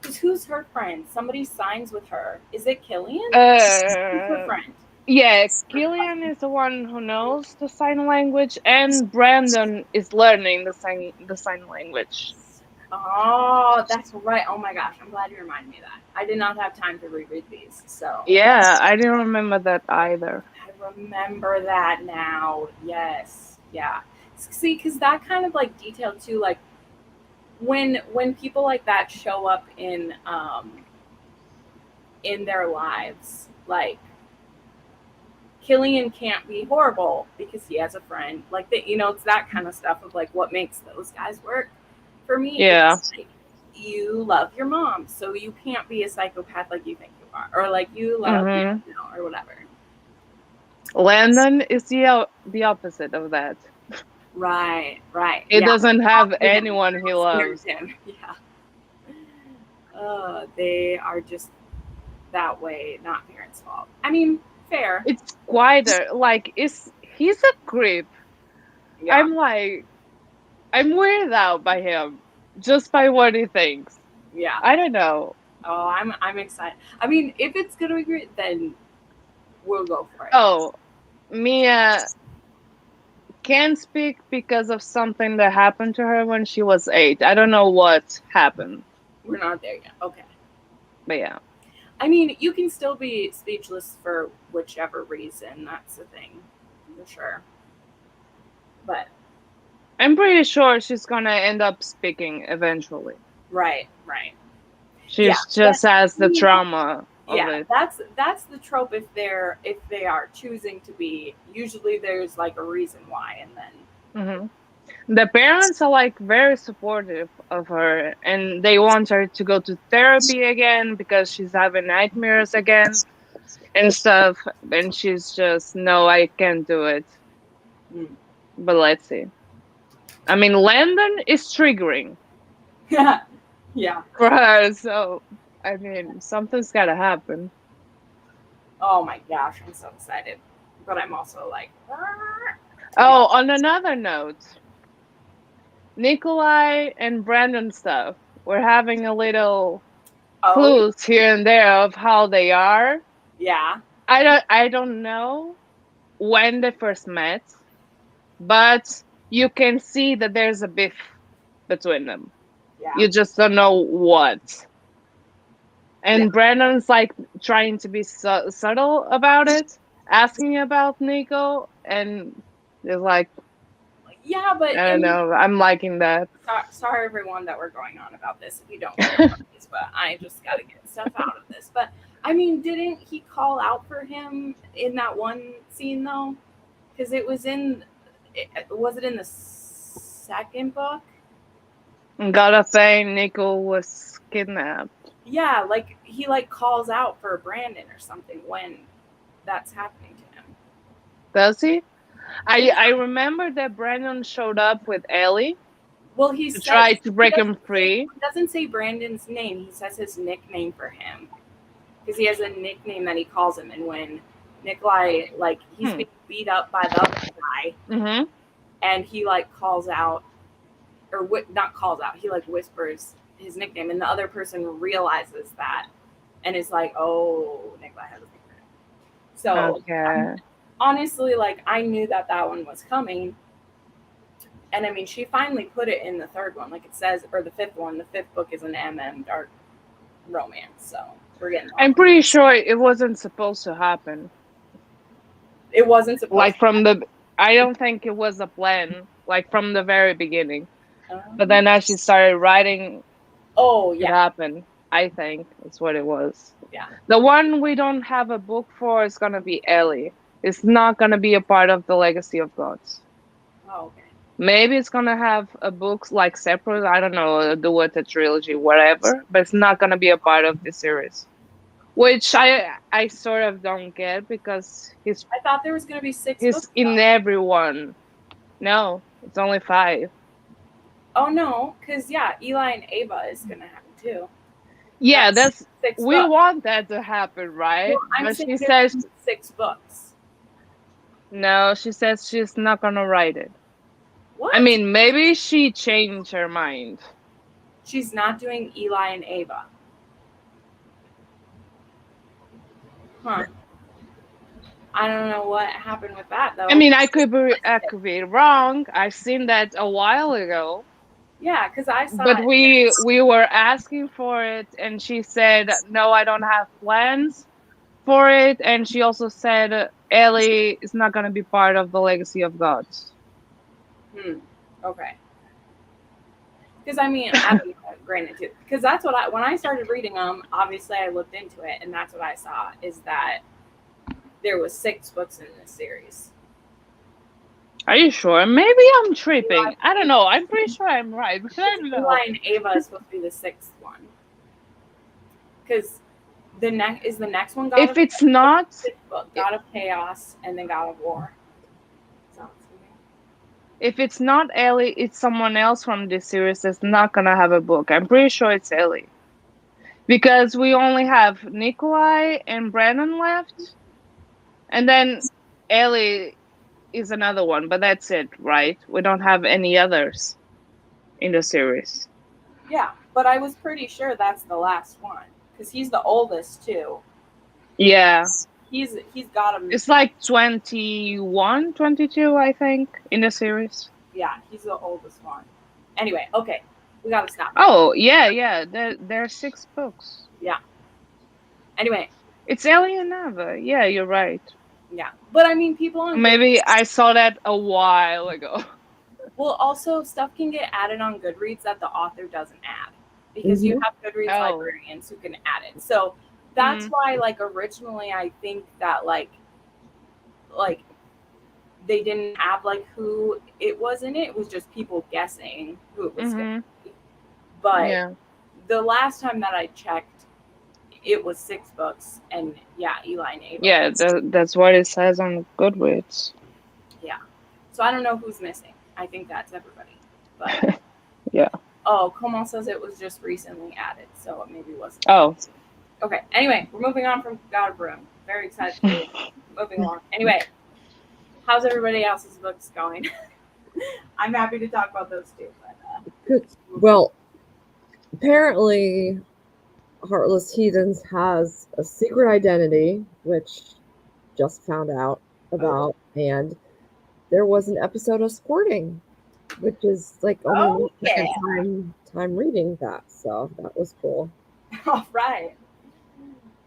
Because who's her friend? Somebody signs with her. Is it Killian? Who's her friend? Yeah, Killian is the one who knows the sign language, and Brandon is learning the sign language. Oh, that's right. Oh my gosh, I'm glad you reminded me of that. I did not have time to reread these, so Yeah, I didn't remember that either. I remember that now. Yes, yeah. See, because that kind of like detail too, like when people like that show up in their lives, like Killian can't be horrible because he has a friend. Like that, you know, it's that kind of stuff of like what makes those guys work. For me, Yeah. it's like you love your mom, so you can't be a psychopath like you think you are, or like you love, Mhm. you know, or whatever. Landon is the opposite of that. Right. He Yeah. doesn't have Him. anyone he loves. Him. Yeah. They are just that way, not parents' fault. I mean, fair. It's quieter. Like, he's a creep. Yeah. I'm weirded out by him just by what he thinks. Yeah. I don't know. Oh, I'm excited. I mean, if it's gonna be great, then we'll go for it. Oh, Mia can't speak because of something that happened to her when she was 8. I don't know what happened, We're not there yet. Okay. but yeah. I mean, you can still be speechless for whichever reason. That's the thing, for sure. But I'm pretty sure she's gonna end up speaking eventually. right. She Yeah, just has the trauma of Yeah, it. that's the trope. If they are choosing to be, usually there's like a reason why, and then The parents are like very supportive of her, and they want her to go to therapy again because she's having nightmares again and stuff. And she's just, no, I can't do it. But let's see. I mean, Landon is triggering yeah. for her, so I mean, something's gotta happen. Oh my gosh, I'm so excited, but I'm also like, Oh, on another note, Nikolai and Brandon stuff. We're having a little clues here and there of how they are. Yeah. I don't know when they first met, but you can see that there's a beef between them. Yeah. You just don't know what. And Brandon's like trying to be subtle about it, asking about Nico, and it's like, yeah, but I don't know. I'm liking that. Sorry, everyone, that we're going on about this. If you don't know about this, but I just got to get stuff out of this. But I mean, didn't he call out for him in that one scene though? Because it was was it in the second book? Gotta say, Nico was kidnapped. Yeah, like he like calls out for Brandon or something when that's happening to him. Does he? I remember that Brandon showed up with Ellie. Well, he tried to break him free. He doesn't say Brandon's name. He says his nickname for him because he has a nickname that he calls him. And when Nikolai, like, he's being beat up by the other guy, and he like calls out, or not calls out, he like whispers his nickname, and the other person realizes that and is like, "Oh, Nikolai has a nickname." So okay. Honestly, like, I knew that one was coming. And I mean, she finally put it in the third one, like it says, or the fifth one. The fifth book is an dark romance, so we're getting. I'm pretty sure it wasn't supposed to happen. It wasn't supposed. Like from the, I don't think it was a plan. like from the very beginning. But then as she started writing, Oh it yeah, happened. I think that's what it was. yeah. The one we don't have a book for is gonna be Ellie. It's not gonna be a part of the Legacy of Gods. Oh, okay. Maybe it's gonna have a book like separate. I don't know, do with a trilogy, whatever. But it's not gonna be a part of the series, which I sort of don't get because I thought there was gonna be 6 he's books. in Though. everyone. No, it's only 5. Oh no, because yeah, Eli and Ava is gonna have it too. Yeah, That's that's 6 we books. want that to happen, right? Well, I'm But saying she there's says 6 books. no. She says she's not gonna write it. What? I mean, maybe she changed her mind. She's not doing Eli and Ava. Huh. I don't know what happened with that though. I mean, I could be wrong. I've seen that a while ago. Yeah, because I saw But it. we were asking for it, and she said no, I don't have plans for it, and she also said Ellie is not gonna be part of the Legacy of Gods. Okay. Because I mean, granted, too, because that's what when I started reading them. Obviously, I looked into it, and that's what I saw is that there was 6 books in this series. Are you sure? Maybe I'm tripping. I don't know. I'm pretty sure I'm right, but I don't know. Eli and Ava is supposed to be the 6th one. Because the next one God If of it's not, 6th book, God of Chaos, and then God of War. Sounds familiar. if it's not Ellie, it's someone else from this series that's not gonna have a book. I'm pretty sure it's Ellie. Because we only have Nikolai and Brandon left. And then Ellie is another one, but that's it, right? We don't have any others in the series. Yeah, but I was pretty sure that's the last one because he's the oldest too. Yeah. He's got him. It's like 21, 22, I think, in the series. Yeah, he's the oldest one. Anyway, okay, we gotta stop. Oh, yeah. There are 6 books. Yeah. Anyway. It's Ellie and Nava. Yeah, you're right. Yeah, but I mean, people on Maybe Goodreads, I saw that a while ago. well, also stuff can get added on Goodreads that the author doesn't add because you have Goodreads librarians who can add it. So that's why, like, originally I think that like they didn't have like who it was in it. It was just people guessing who it was going to be. But the last time that I checked, it was 6 books, and yeah, Eli and Ava. Yeah, that's what it says on Goodreads. Yeah. So I don't know who's missing. I think that's everybody. But yeah. Oh, Comal says it was just recently added, so it maybe wasn't. Oh. Okay. Anyway, we're moving on from God of Broom. Very excited to be moving along. Anyway, how's everybody else's books going? I'm happy to talk about those too. But, Good. Well, apparently, Heartless Heathens has a secret identity, which just found out about, and there was an episode of Squirting, which is like only the second time reading that, so that was cool. All right.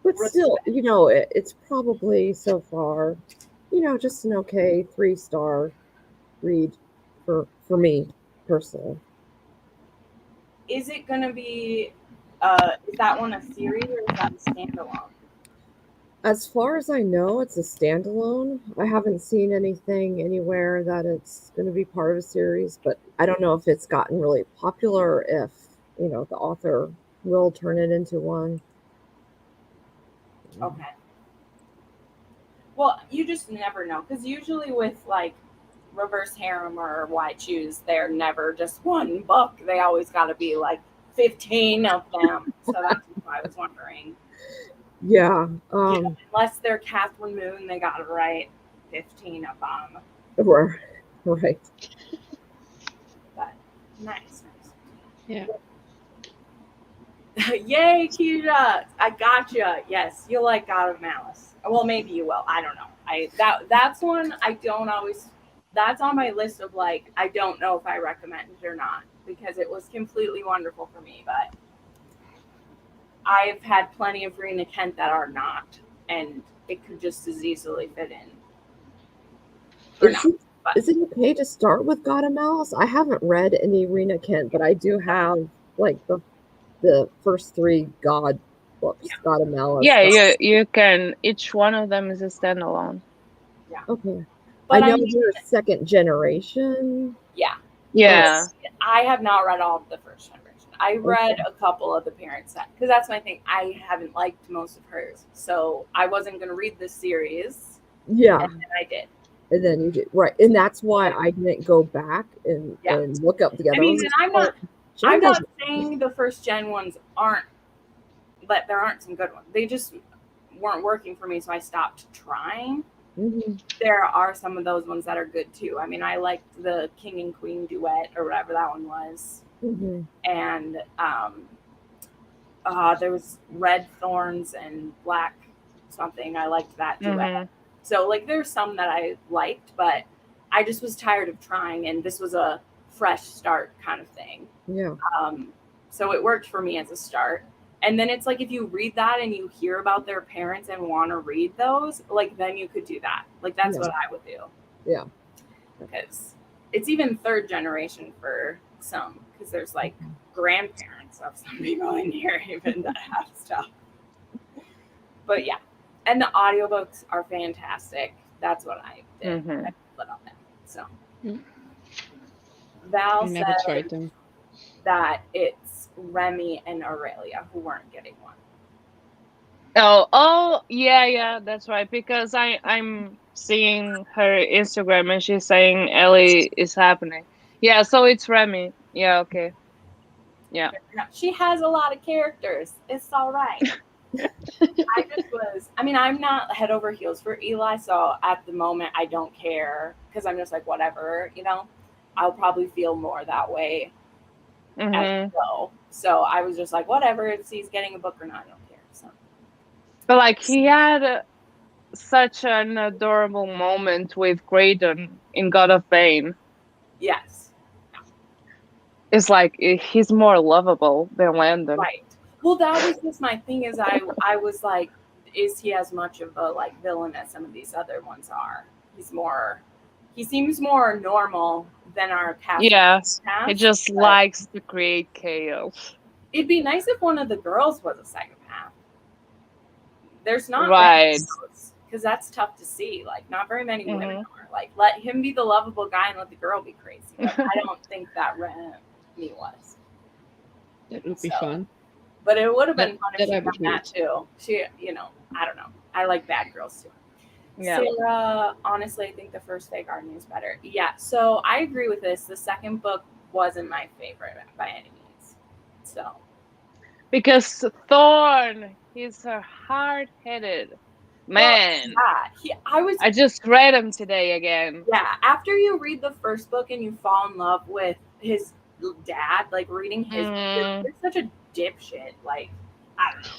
But still, you know, it's probably so far, you know, just an okay 3-star read for me personally. Is it going to be, is that one a series or is that a standalone? As far as I know, it's a standalone. I haven't seen anything anywhere that it's going to be part of a series, but I don't know if it's gotten really popular, if, you know, the author will turn it into one. Okay. Well, you just never know, because usually with like Reverse Harem or Why Choose, they're never just one book. They always got to be like 15 of them. So that's why I was wondering. Yeah. Unless they're Catherine Moon, they got to write 15 of them. Right. But nice. Yeah. Yay, Keisha! I gotcha. Yes, you'll like God of Malice. Well, maybe you will. I don't know. That's one I don't always. That's on my list of like I don't know if I recommend it or not because it was completely wonderful for me, but I've had plenty of Rena Kent that are not, and it could just as easily fit in. Is it okay to start with God and Malice? I haven't read any Rena Kent, but I do have like the first 3 God books, God and Malice. Yeah, you can. Each one of them is a standalone. Okay. But I know I mean, you're second generation. yeah. Yeah. I have not read all of the first generation. I read a couple of the parent set because that's my thing. I haven't liked most of hers, so I wasn't going to read this series, Yeah. and then I did. And then you did, right. And that's why I didn't go back and look up the other I mean, ones. and Jenn I'm not doesn't- saying the first gen ones aren't, but there aren't some good ones. They just weren't working for me, so I stopped trying. Mhm. There are some of those ones that are good too. I mean, I liked the King and Queen duet or whatever that one was, Mhm. and there was Red Thorns and Black something. I liked that duet. Mhm. So like, there's some that I liked, but I just was tired of trying, and this was a fresh start kind of thing. Yeah. So it worked for me as a start. And then it's like, if you read that and you hear about their parents and want to read those, like, then you could do that. Like, that's what I would do. Yeah. Because it's even third generation for some, because there's like grandparents of some people in here even that have stuff. But yeah. And the audiobooks are fantastic. That's what I did. Mhm. I put on them. So Mhm. Val I never tried said them. that it's Remy and Aurelia who weren't getting one. Oh, yeah, that's right. Because I'm seeing her Instagram and she's saying Ellie is happening. Yeah, so it's Remy. Yeah, okay. Yeah. She has a lot of characters. It's all right. I mean, I'm not head over heels for Eli, so at the moment I don't care because I'm just like, whatever, you know. I'll probably feel more that way as Mhm. we go. So I was just like, whatever, if he's getting a book or not, I don't care. So But like he had such an adorable moment with Graydon in God of Bane. yes, It's like he's more lovable than Landon. right. Well, that was just my thing. Is I was like, is he as much of a like villain as some of these other ones are? He seems more normal than our cast. Yeah, he Past, just but likes to create chaos. it'd be nice if one of the girls was a psychopath. There's not Right. because that's tough to see. Like, not very many women Mhm. are. Like, let him be the lovable guy and let the girl be crazy. But I don't think that Remy was. That would be So, fun. but it would have been That- fun if that she I done would read. that too. She, I don't know. I like bad girls too. Yeah. Sarah, honestly, I think the first Fae Garden is better. Yeah, so I agree with this. The second book wasn't my favorite by any means. So Because Thorn, he's a hard-headed man. I just read him today again. Yeah, after you read the first book and you fall in love with his dad, like reading his, you're such a dipshit. Like, I don't know.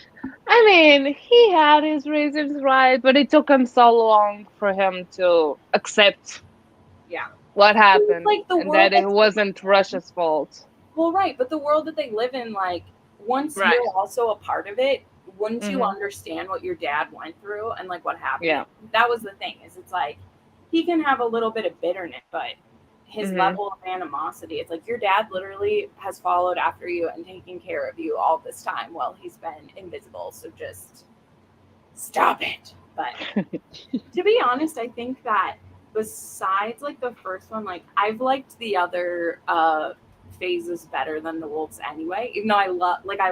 I mean, he had his reasons, right? But it took him so long for him to accept what happened, like the and world that it that's wasn't Russia's fault. Well, right, but the world that they live in, like, once Right. you're also a part of it, wouldn't you Mhm. understand what your dad went through and like what happened? Yeah. That was the thing. Is it's like he can have a little bit of bitterness, but his Mhm. level of animosity, it's like your dad literally has followed after you and taken care of you all this time while he's been invisible. So just stop it. But to be honest, I think that besides like the first one, like I've liked the other phases better than the wolves anyway. Even though I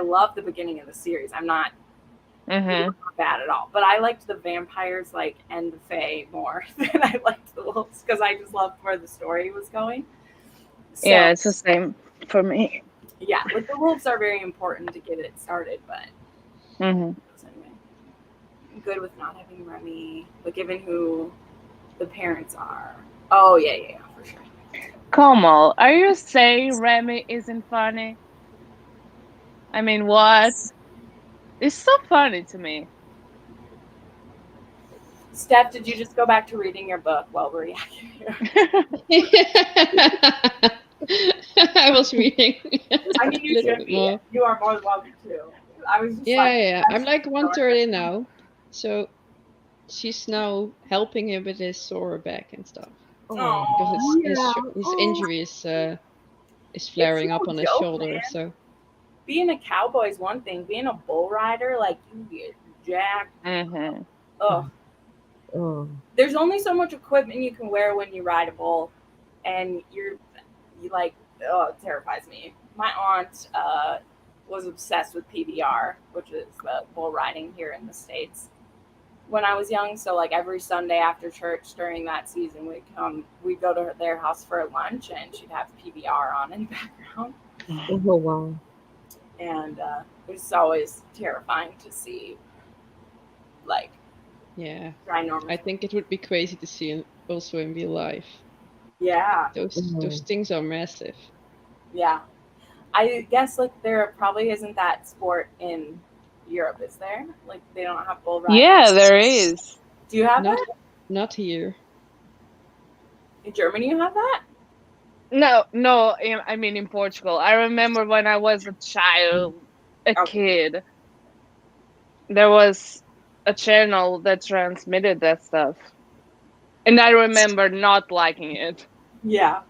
love the beginning of the series. I'm not Mhm. bad at all. But I liked the vampires like and the fae more than I liked the wolves because I just loved where the story was going. So, Yeah, it's the same for me. yeah, like the wolves are very important to get it started, but Mhm. anyway. I'm good with not having Remy, but given who the parents are. Oh yeah, for sure. Komal, are you saying Remy isn't funny? I mean, what? It's so funny to me. Steph, did you just go back to reading your book while we're reacting? I was reading. I mean, you a little should bit be. more. You are more than welcome to. I was just Yeah. like, I'm like 1/3 in now. So she's now helping him with his sore back and stuff. Oh, because his injury is flaring up on his joke, shoulder. man. So being a cowboy is one thing. Being a bull rider, like you get jacked. Mm-hmm. Ugh. Oh, There's only so much equipment you can wear when you ride a bull, and you like, oh, it terrifies me. My aunt was obsessed with PBR, which is the bull riding here in the States. When I was young, so like every Sunday after church during that season, we'd go to their house for lunch, and she'd have PBR on in the background, oh wow. and it was always terrifying to see, like, yeah, ginormous. I think it would be crazy to see also in real life. Yeah, Those things are massive. yeah. I guess like there probably isn't that sport in Europe, is there? Like they don't have bull riding. Yeah, there is. Do you have Not that? not here. In Germany you have that? No, I mean in Portugal. I remember when I was a child, a kid, there was a channel that transmitted that stuff. And I remember not liking it. Yeah.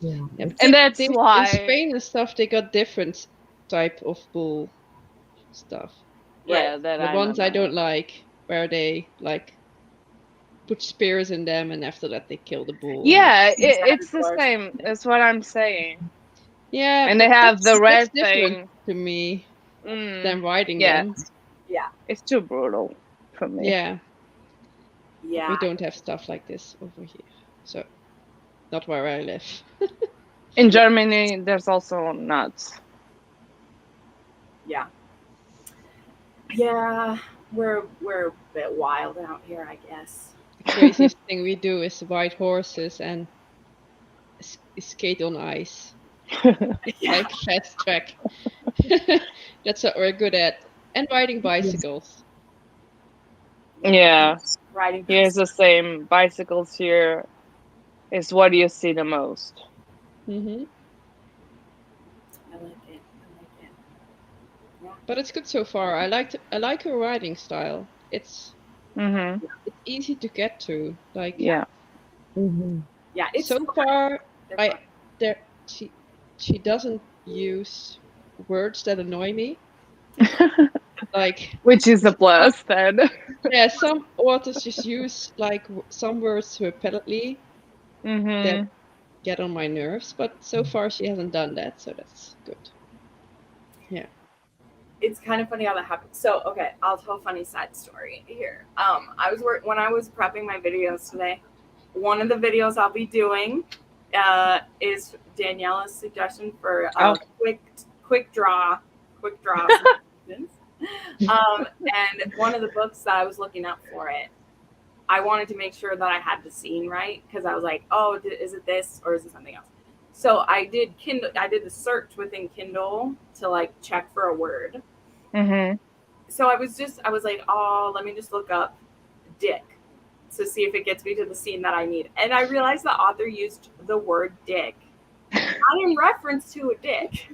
Yeah. And that's in why Spain and stuff they got different type of bull stuff. yeah, Right. that The I ones know. I don't like, where they like put spears in them and after that they kill the bull. Yeah, it's the Dinosaurs. same. That's what I'm saying. Yeah, And but they have the that's red different thing. to me Mm, than riding yeah. them. Yeah. It's too brutal for me. Yeah, Yeah. we don't have stuff like this over here, so not where I live. In Germany, there's also nuts. Yeah. Yeah. We're a bit wild out here, I guess. The craziest thing we do is ride horses and skate on ice, Yeah. like fast track. That's what we're good at. And riding bicycles. Yeah, Riding here's the same. Bicycles here is what you see the most. Hmm. I like it. But it's good so far. I like her riding style. It's Mm-hmm. easy to get to. Like Yeah. Mm-hmm. Yeah, it's so far, fun. she doesn't use words that annoy me. Like Which is a plus then. yeah, some authors just use like some words repeatedly Mm-hmm. that get on my nerves. But so far she hasn't done that, so that's good. Yeah. It's kind of funny how that happened. So, okay, I'll tell a funny side story here. I was when I was prepping my videos today. One of the videos I'll be doing is Daniela's suggestion for quick draw suggestions. And one of the books that I was looking up for it, I wanted to make sure that I had the scene right because I was like, oh, is it this or is it something else? So I did the search within Kindle to like check for a word. Mm-hmm. So I was like, oh, let me just look up dick to see if it gets me to the scene that I need. And I realized the author used the word dick, not in reference to a dick,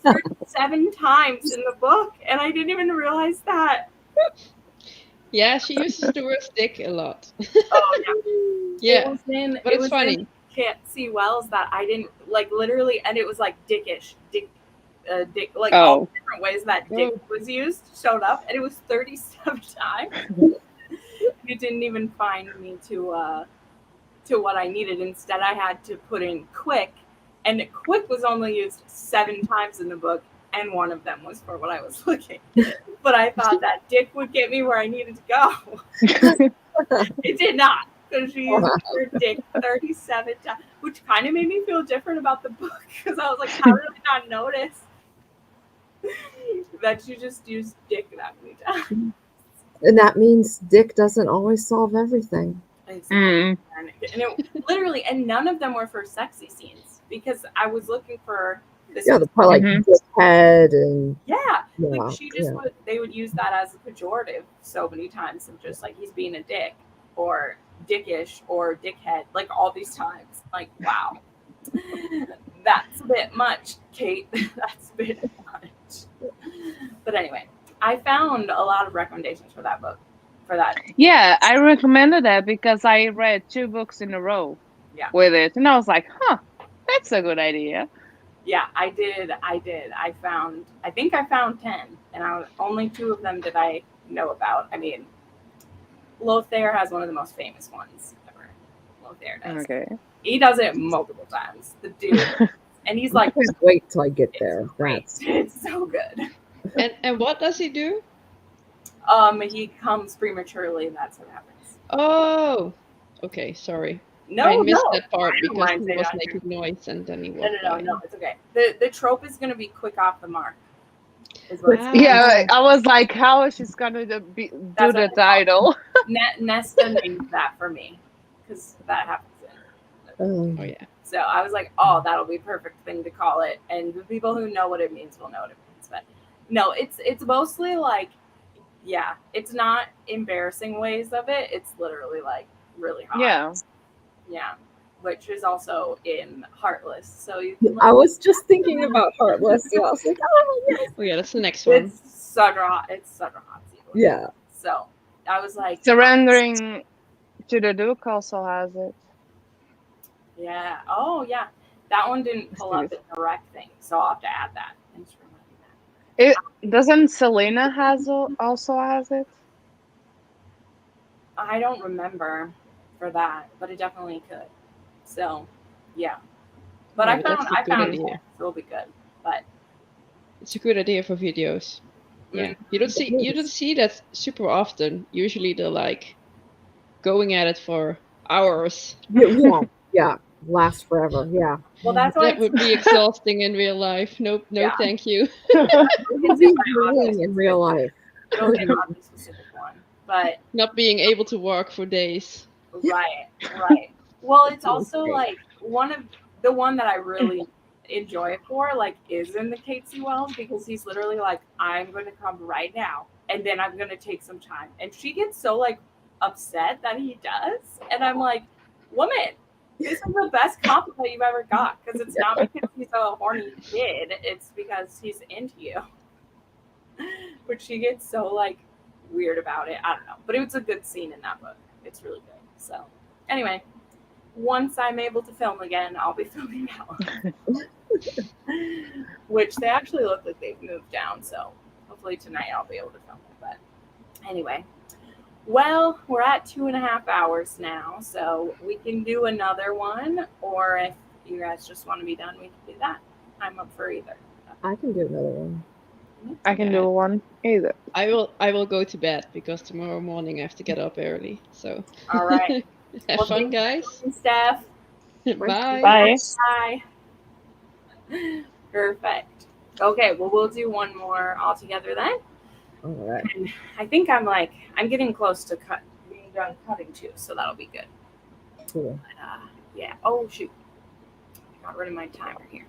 37 times in the book. And I didn't even realize that. Yeah, she uses the word dick a lot. Oh, yeah. Yeah. But it's funny. Can't See Wells that I didn't like literally, and it was like dickish, dick, like Oh. all the different ways that dick was used showed up, and it was 37 times. It didn't even find me to what I needed. Instead, I had to put in quick, and quick was only used 7 times in the book, and one of them was for what I was looking. But I thought that dick would get me where I needed to go. It did not. Because she used the word dick 37 times, which kind of made me feel different about the book because I was like, how did I not notice that you just used dick that many times? And that means dick doesn't always solve everything. Exactly. And it literally, and none of them were for sexy scenes because I was looking for this. Yeah, the part like dickhead and like she just they would use that as a pejorative so many times of just like he's being a dick or dickish or dickhead, like all these times. Like, wow, that's a bit much, Kate. That's a bit much. But anyway, I found a lot of recommendations for that book. for that. Yeah, I recommended that because I read 2 books in a row Yeah. with it, and I was like, huh, that's a good idea. Yeah, I did. I think I found 10, and only 2 of them did I know about. I mean, Lothair has one of the most famous ones ever. Lothair does. Okay. He does it multiple times. The dude, and he's like, Just wait till I get it's there. great. That's It's so good. And what does he do? He comes prematurely, and that's what happens. Oh, okay. Sorry, I No, missed no, that part I don't because mind he saying was that. making noise and then he No, walked by. no, it's okay. The trope is gonna be quick off the mark. Is what it's Yeah, Ah, I was like, how is she gonna do That's the what I title? Nesta named that for me because that happens. oh yeah. So I was like, oh, that'll be a perfect thing to call it, and the people who know what it means will know what it means. But no, it's mostly like, yeah, it's not embarrassing ways of it. It's literally like really hot. Yeah, which is also in Heartless. So you can. I was just thinking about Heartless. Yeah, I was like, oh yes. Oh yeah, that's the next one. It's such a hot sequel. Yeah. So I was like, Surrendering to the Duke also has it. yeah. Oh yeah, that one didn't pull up in the rec thing, so I'll have to add that. Thanks for reminding that. It doesn't Selena also has it? I don't remember for that, but it definitely could. So, yeah. But Yeah, but that's a I good found idea. it, so it'll be good. But It's a good idea for videos. Yeah, you don't see that super often. Usually they're like going at it for hours. Yeah. Last forever. Yeah. well, that's why That would be exhausting in real life. Nope, no, Yeah. thank you. It would be grueling in real life. it'll hit on the specific one. But Not being able to walk for days. right. Well, it's also like one that I really enjoy it for, like, is in the Casey Wells because he's literally like, I'm going to come right now, and then I'm going to take some time, and she gets so like upset that he does, and I'm like, woman, this is the best compliment you've ever got because it's not because he's a horny kid, it's because he's into you. But she gets so like weird about it. I don't know, but it was a good scene in that book. It's really good. So anyway, once I'm able to film again, I'll be filming that one. Which they actually look like they've moved down, so hopefully tonight I'll be able to film it. But anyway, well, we're at 2.5 hours now, so we can do another one, or if you guys just want to be done, we can do that. I'm up for either. I can do another one. I can do one either. I will go to bed because tomorrow morning I have to get up early. So All right. have Well, fun, thanks for guys. listening, Steph. Bye. Bye. Bye. Perfect. Okay, well, we'll do one more all together then. All right. And I think I'm getting close to being done cutting too, so that'll be good. Cool. But, yeah. Oh shoot, I got rid of my timer here.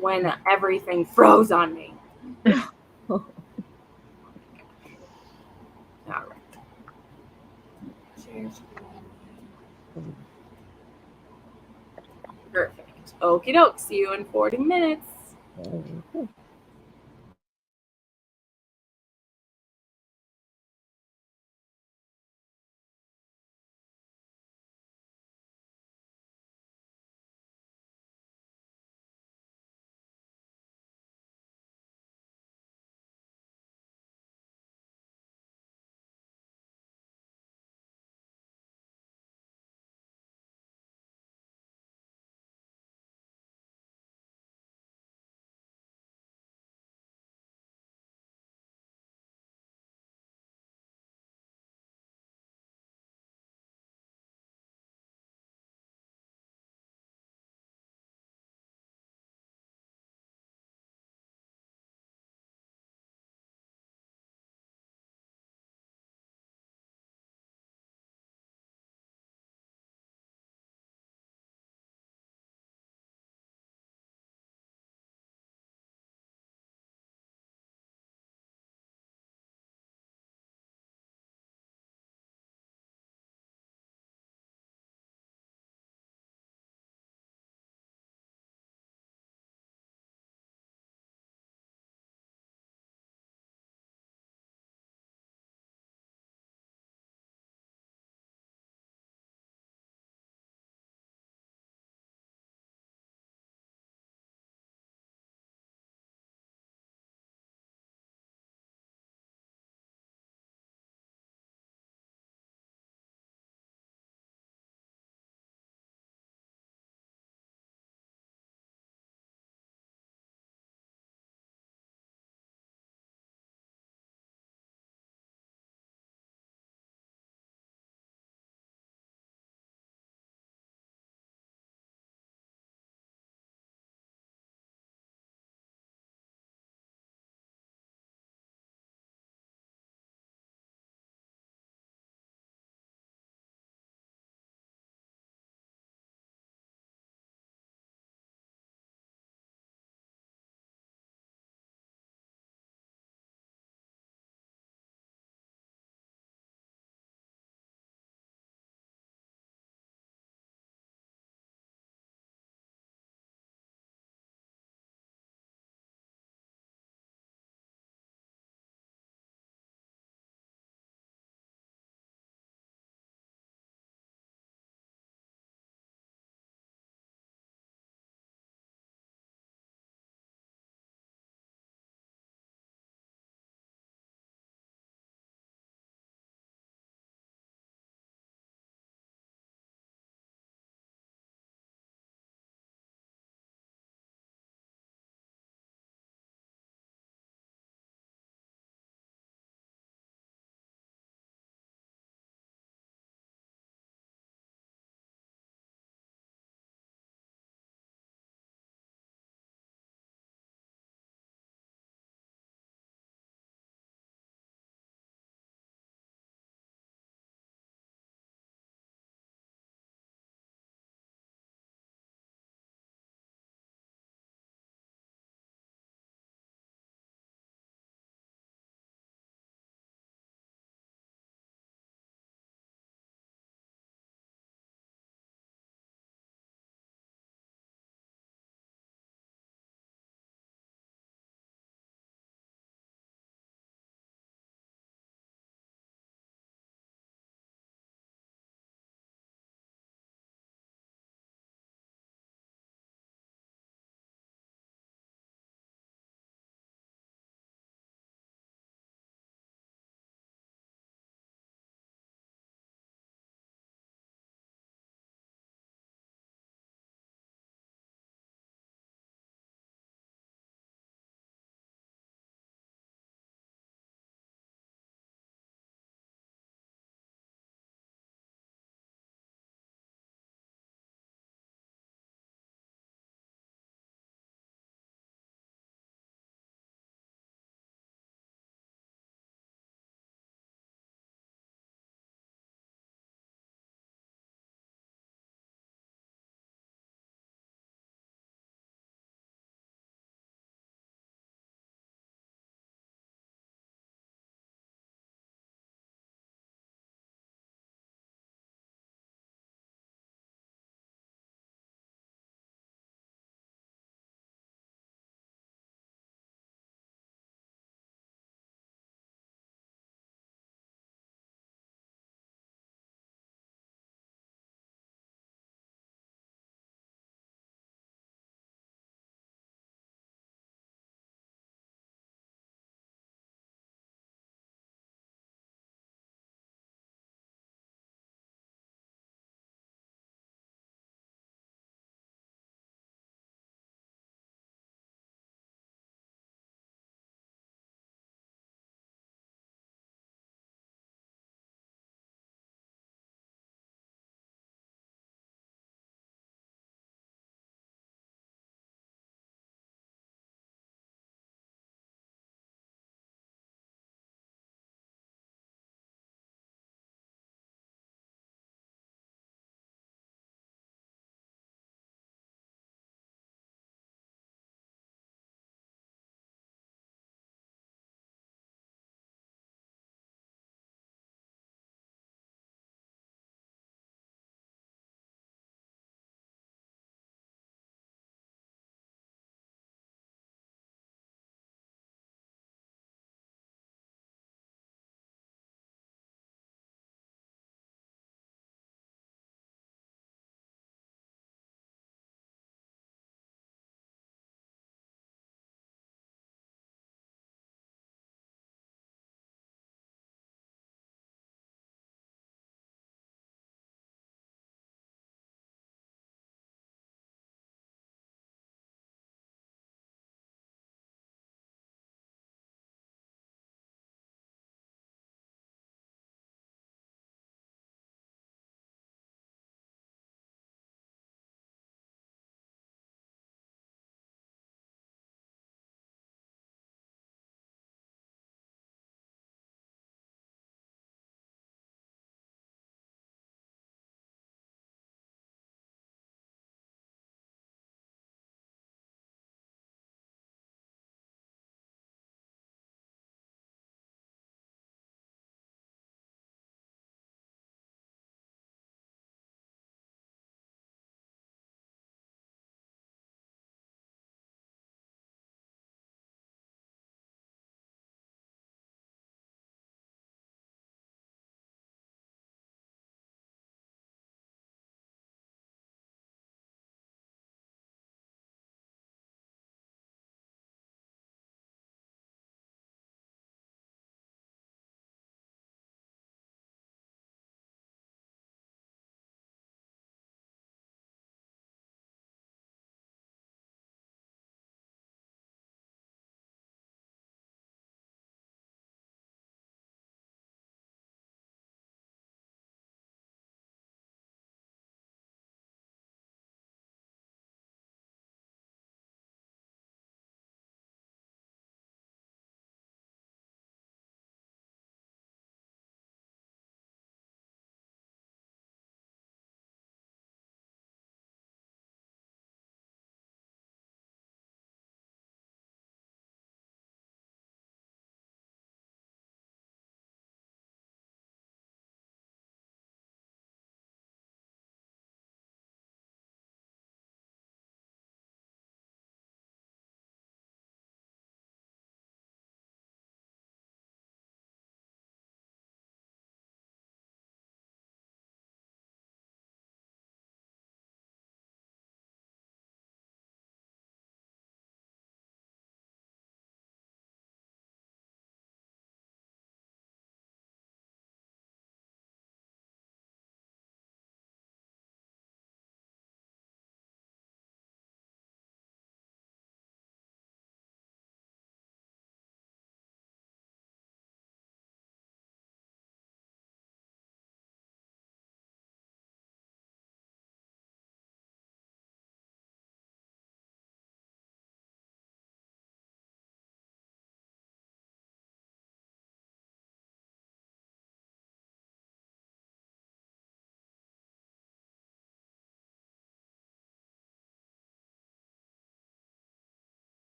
When everything froze on me. All right. Cheers. Perfect. Okie doke. See you in 40 minutes. Okay.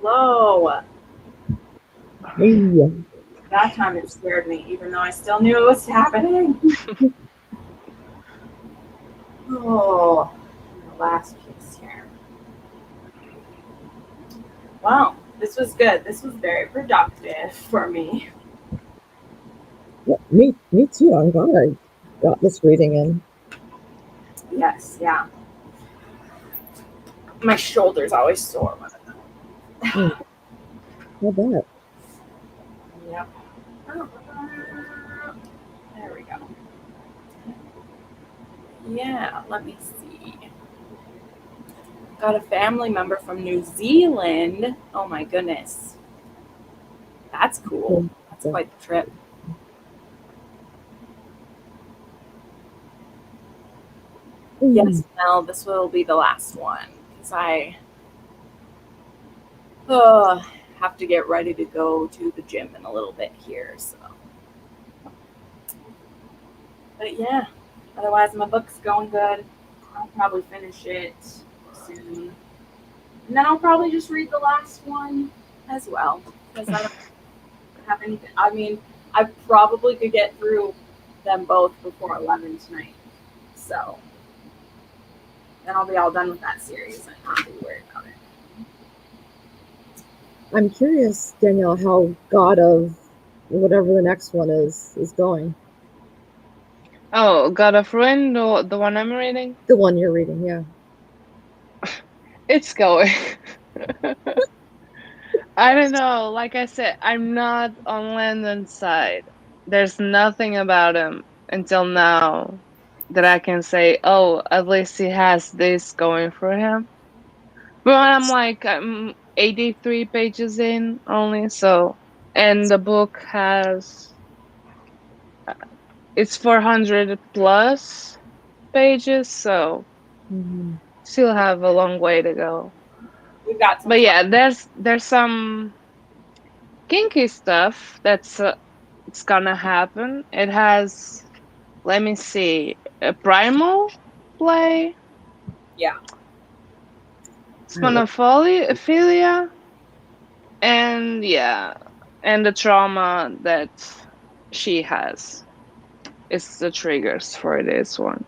Hello. Yeah. That time it scared me, even though I still knew it was happening. Oh, the last piece here. Wow, this was good. This was very productive for me. Yeah, me too. I'm glad I got this reading in. Yes, yeah. My shoulder's always sore. I bet. Yep. There we go. Yeah, let me see. Got a family member from New Zealand. Oh my goodness. That's cool. That's quite the trip. Yes, Mel, this will be the last one because I have to get ready to go to the gym in a little bit here. So, but yeah, otherwise my book's going good. I'll probably finish it soon, and then I'll probably just read the last one as well because I don't have anything. I mean, I probably could get through them both before 11 tonight. So then I'll be all done with that series and not be worried about it. I'm curious, Danielle, how God of whatever the next one is going. Oh, God of Ruin, the one I'm reading? The one you're reading, yeah. It's going. I don't know. Like I said, I'm not on Landon's side. There's nothing about him until now that I can say, oh, at least he has this going for him. But I'm like, I'm 83 pages in only, so. And the book has. It's 400 plus pages, so still have a long way to go. We've got some But time. yeah, there's some kinky stuff that's it's gonna happen. It has, let me see, a primal play. Yeah. Spinophilia, and yeah, and the trauma that she has is the triggers for this one.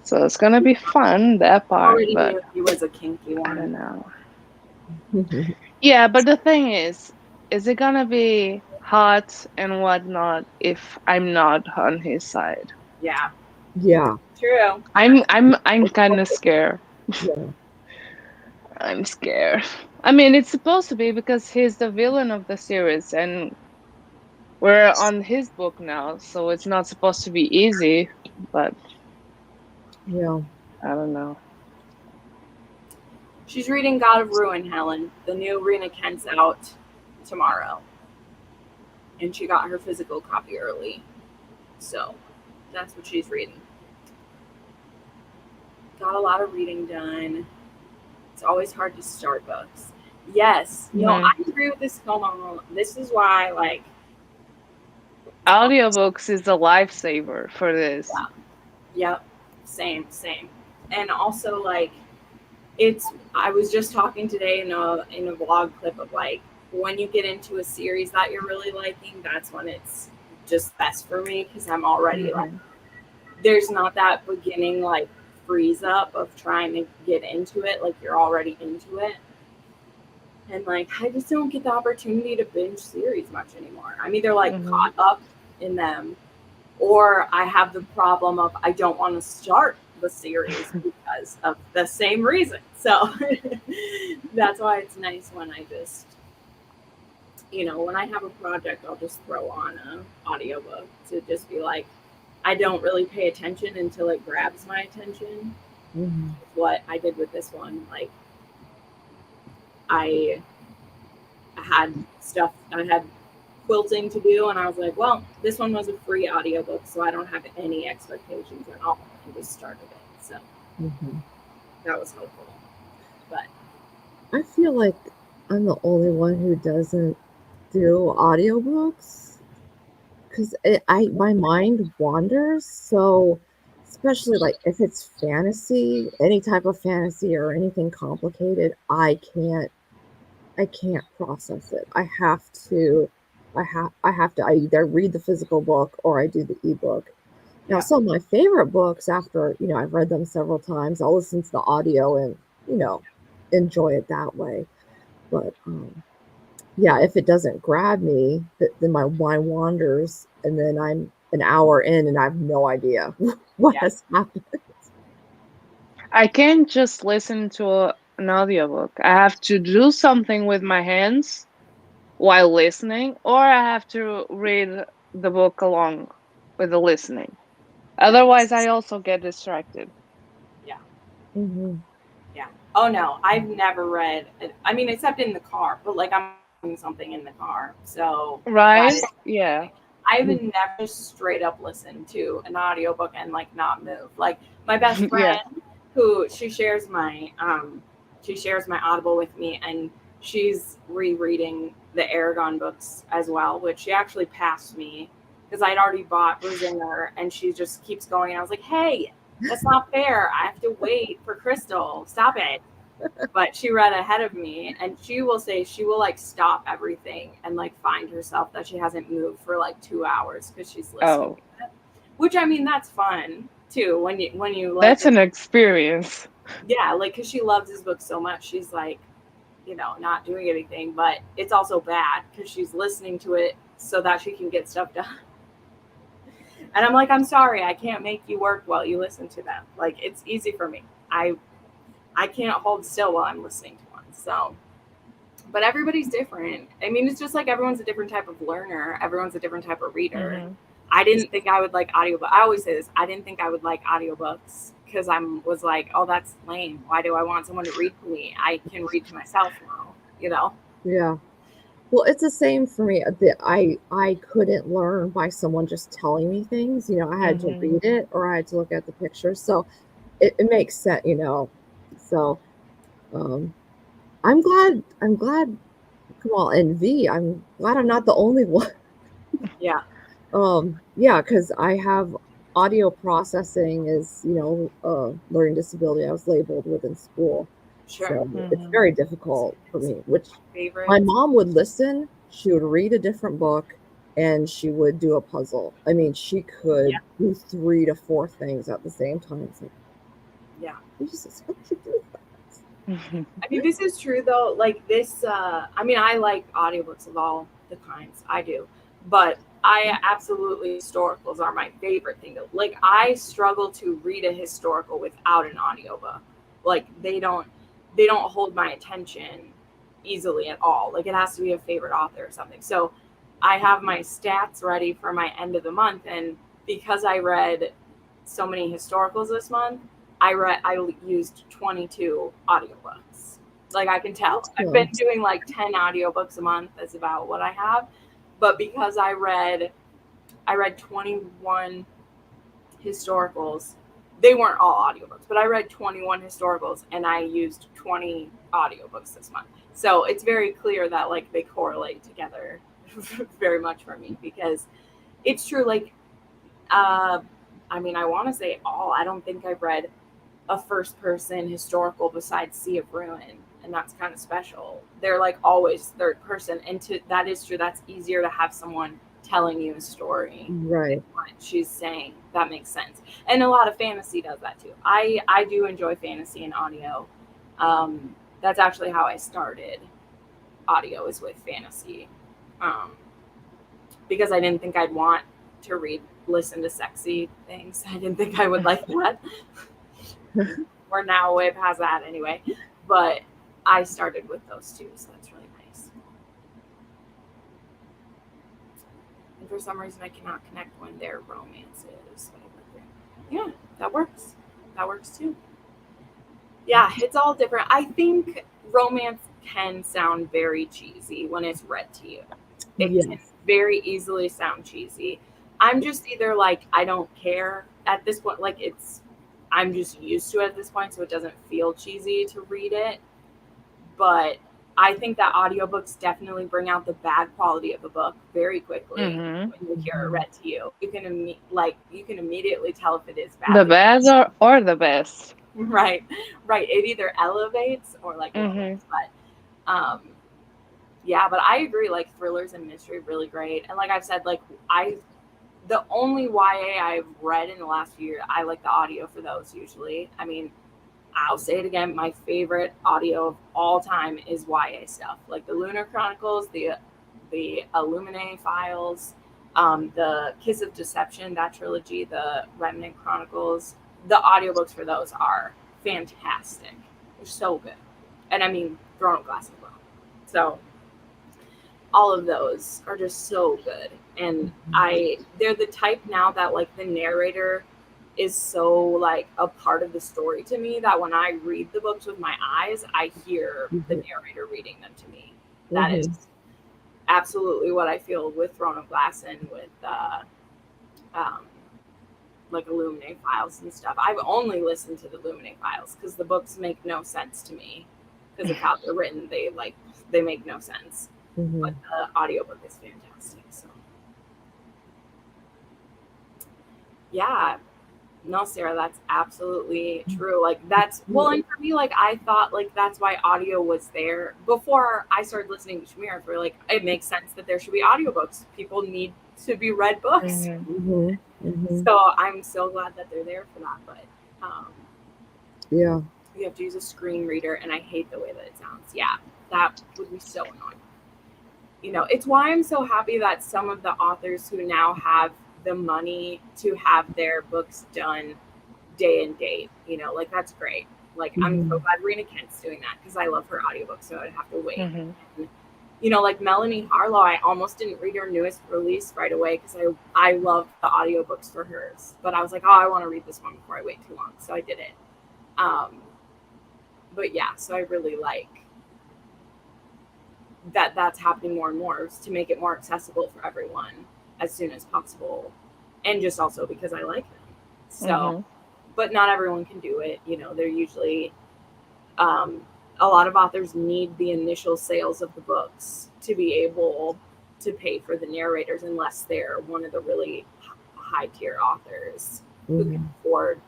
So it's gonna be fun, that I part, already but knew he was a kinky I one. don't know. Yeah, but the thing is it gonna be hot and whatnot if I'm not on his side? Yeah. Yeah. True. I'm kind of scared. Yeah. I'm scared. I mean, it's supposed to be because he's the villain of the series, and we're on his book now, so it's not supposed to be easy. But Yeah. I don't know. She's reading God of Ruin, Helen. The new Rena Kent's out tomorrow. And she got her physical copy early. So that's what she's reading. Got a lot of reading done. It's always hard to start books. Yes. No, I agree with this. This is why, like, audiobooks is a lifesaver for this. Yep. Same. And also, like, I was just talking today in a vlog clip of, like, when you get into a series that you're really liking, that's when it's just best for me because I'm already like, there's not that beginning like freeze up of trying to get into it, like you're already into it. And like I just don't get the opportunity to binge series much anymore. I'm either like caught up in them, or I have the problem of I don't want to start the series because of the same reason. So that's why it's nice when I just, when I have a project, I'll just throw on an audiobook to just be like, I don't really pay attention until it grabs my attention. What I did with this one, like I had quilting to do, and I was like, well, this one was a free audiobook, so I don't have any expectations at all, and just started it. So that was helpful. But I feel like I'm the only one who doesn't do audiobooks because my mind wanders. So especially like if it's fantasy, any type of fantasy or anything complicated, I can't I can't process it. I either read the physical book or I do the ebook. Now, some of my favorite books, after I've read them several times, I'll listen to the audio and enjoy it that way. But yeah, if it doesn't grab me, then my mind wanders, and then I'm an hour in and I have no idea what has happened. I can't just listen to an audiobook. I have to do something with my hands while listening, or I have to read the book along with the listening. Otherwise, I also get distracted. Yeah. Mm-hmm. Yeah. Oh no, I've never read. I mean, except in the car, but like I'm doing something in the car, so Right? that is. Yeah. I've never just straight up listened to an audiobook and like not move. Like my best friend, Yeah. who she shares my Audible with me, and she's rereading the Aragon books as well, which she actually passed me because I'd already bought Brizinger, and she just keeps going. And I was like, hey, that's not fair. I have to wait for Crystal. Stop it. But she read ahead of me, and she will say she will like stop everything and like find herself that she hasn't moved for like 2 hours because she's listening Oh, to it. Which I mean, that's fun too when you like that's an experience. yeah, like because she loves this book so much, she's like not doing anything, but it's also bad because she's listening to it so that she can get stuff done. And I'm like, I'm sorry, I can't make you work while you listen to them. Like it's easy for me. I can't hold still while I'm listening to one. So, but everybody's different. I mean, it's just like everyone's a different type of learner. Everyone's a different type of reader. Mm-hmm. I didn't think I would like audiobook. I always say this. I didn't think I would like audiobooks because was like, oh, that's lame. Why do I want someone to read to me? I can read to myself now. Yeah. Well, it's the same for me. I couldn't learn by someone just telling me things. I had to read it or I had to look at the pictures. So it makes sense, So I'm glad. Come on, and V, I'm glad I'm not the only one. Yeah. Yeah, because I have audio processing is learning disability. I was labeled within school. Sure. So it's very difficult for me, which Favorite. my mom would listen. She would read a different book and she would do a puzzle. I mean, she could do 3 to 4 things at the same time. It's like, yeah. Jesus, how did you do that? I mean, this is true though. Like this, I mean, I like audiobooks of all the kinds. I do, but I absolutely historicals are my favorite thing. Like I struggle to read a historical without an audiobook. Like they don't hold my attention easily at all. Like it has to be a favorite author or something. So I have my stats ready for my end of the month, and because I read so many historicals this month, I used 22 audiobooks. Like I can tell. I've been doing like 10 audiobooks a month. That's about what I have. But because I read 21 historicals, they weren't all audiobooks, but I read 21 historicals and I used 20 audiobooks this month. So it's very clear that like they correlate together very much for me, because it's true. Like, I mean, I want to say all. I don't think I've read a first person historical besides Sea of Ruin, and that's kind of special. They're like always third person, and that is true. That's easier to have someone telling you a story, right? What she's saying, that makes sense. And a lot of fantasy does that too. I do enjoy fantasy and audio. That's actually how I started audio, is with fantasy, because I didn't think I'd want to listen to sexy things. I didn't think I would like that. We're now way past that anyway, but I started with those two, so that's really nice. And for some reason I cannot connect when they're romances. Yeah, that works. That works too. Yeah, it's all different. I think romance can sound very cheesy when it's read to you. It can very easily sound cheesy. I'm just either like, I don't care at this point. Like I'm just used to it at this point, so it doesn't feel cheesy to read it. But I think that audiobooks definitely bring out the bad quality of a book very quickly when you hear it read to you. You can immediately tell if it is bad. The bad or the best. Right. It either elevates or like lowers. But Yeah, but I agree, like thrillers and mystery really great. And like I've said, like the only YA I've read in the last few years, I like the audio for those usually. I mean, I'll say it again, my favorite audio of all time is YA stuff. Like the Lunar Chronicles, the Illuminae Files, the Kiss of Deception, that trilogy, the Remnant Chronicles. The audiobooks for those are fantastic. They're so good. And I mean, Throne of Glass as well. So all of those are just so good. And they're the type now that like the narrator is so like a part of the story to me that when I read the books with my eyes, I hear the narrator reading them to me. That is absolutely what I feel with Throne of Glass and with like Illuminae Files and stuff. I've only listened to the Illuminae Files because the books make no sense to me because of how they're written. They make no sense. But the audiobook is fantastic. So yeah. No, Sarah, that's absolutely true. Like that's well, and for me, like I thought like that's why audio was there before I started listening to Shamir. For like it makes sense that there should be audiobooks. People need to be read books. So I'm so glad that they're there for that. But yeah, you have to use a screen reader, and I hate the way that it sounds. Yeah, that would be so annoying. You know, it's why I'm so happy that some of the authors who now have the money to have their books done day and date, you know, like that's great. Like I'm so glad Rena Kent's doing that because I love her audiobook, so I'd have to wait. And, you know, like Melanie Harlow, I almost didn't read her newest release right away because I loved the audiobooks for hers, but I was like, oh, I want to read this one before I wait too long, so I did it. But yeah, so I really like that's happening more and more to make it more accessible for everyone as soon as possible, and just also because I like them. So but not everyone can do it. You know, they're usually a lot of authors need the initial sales of the books to be able to pay for the narrators unless they're one of the really high tier authors who can afford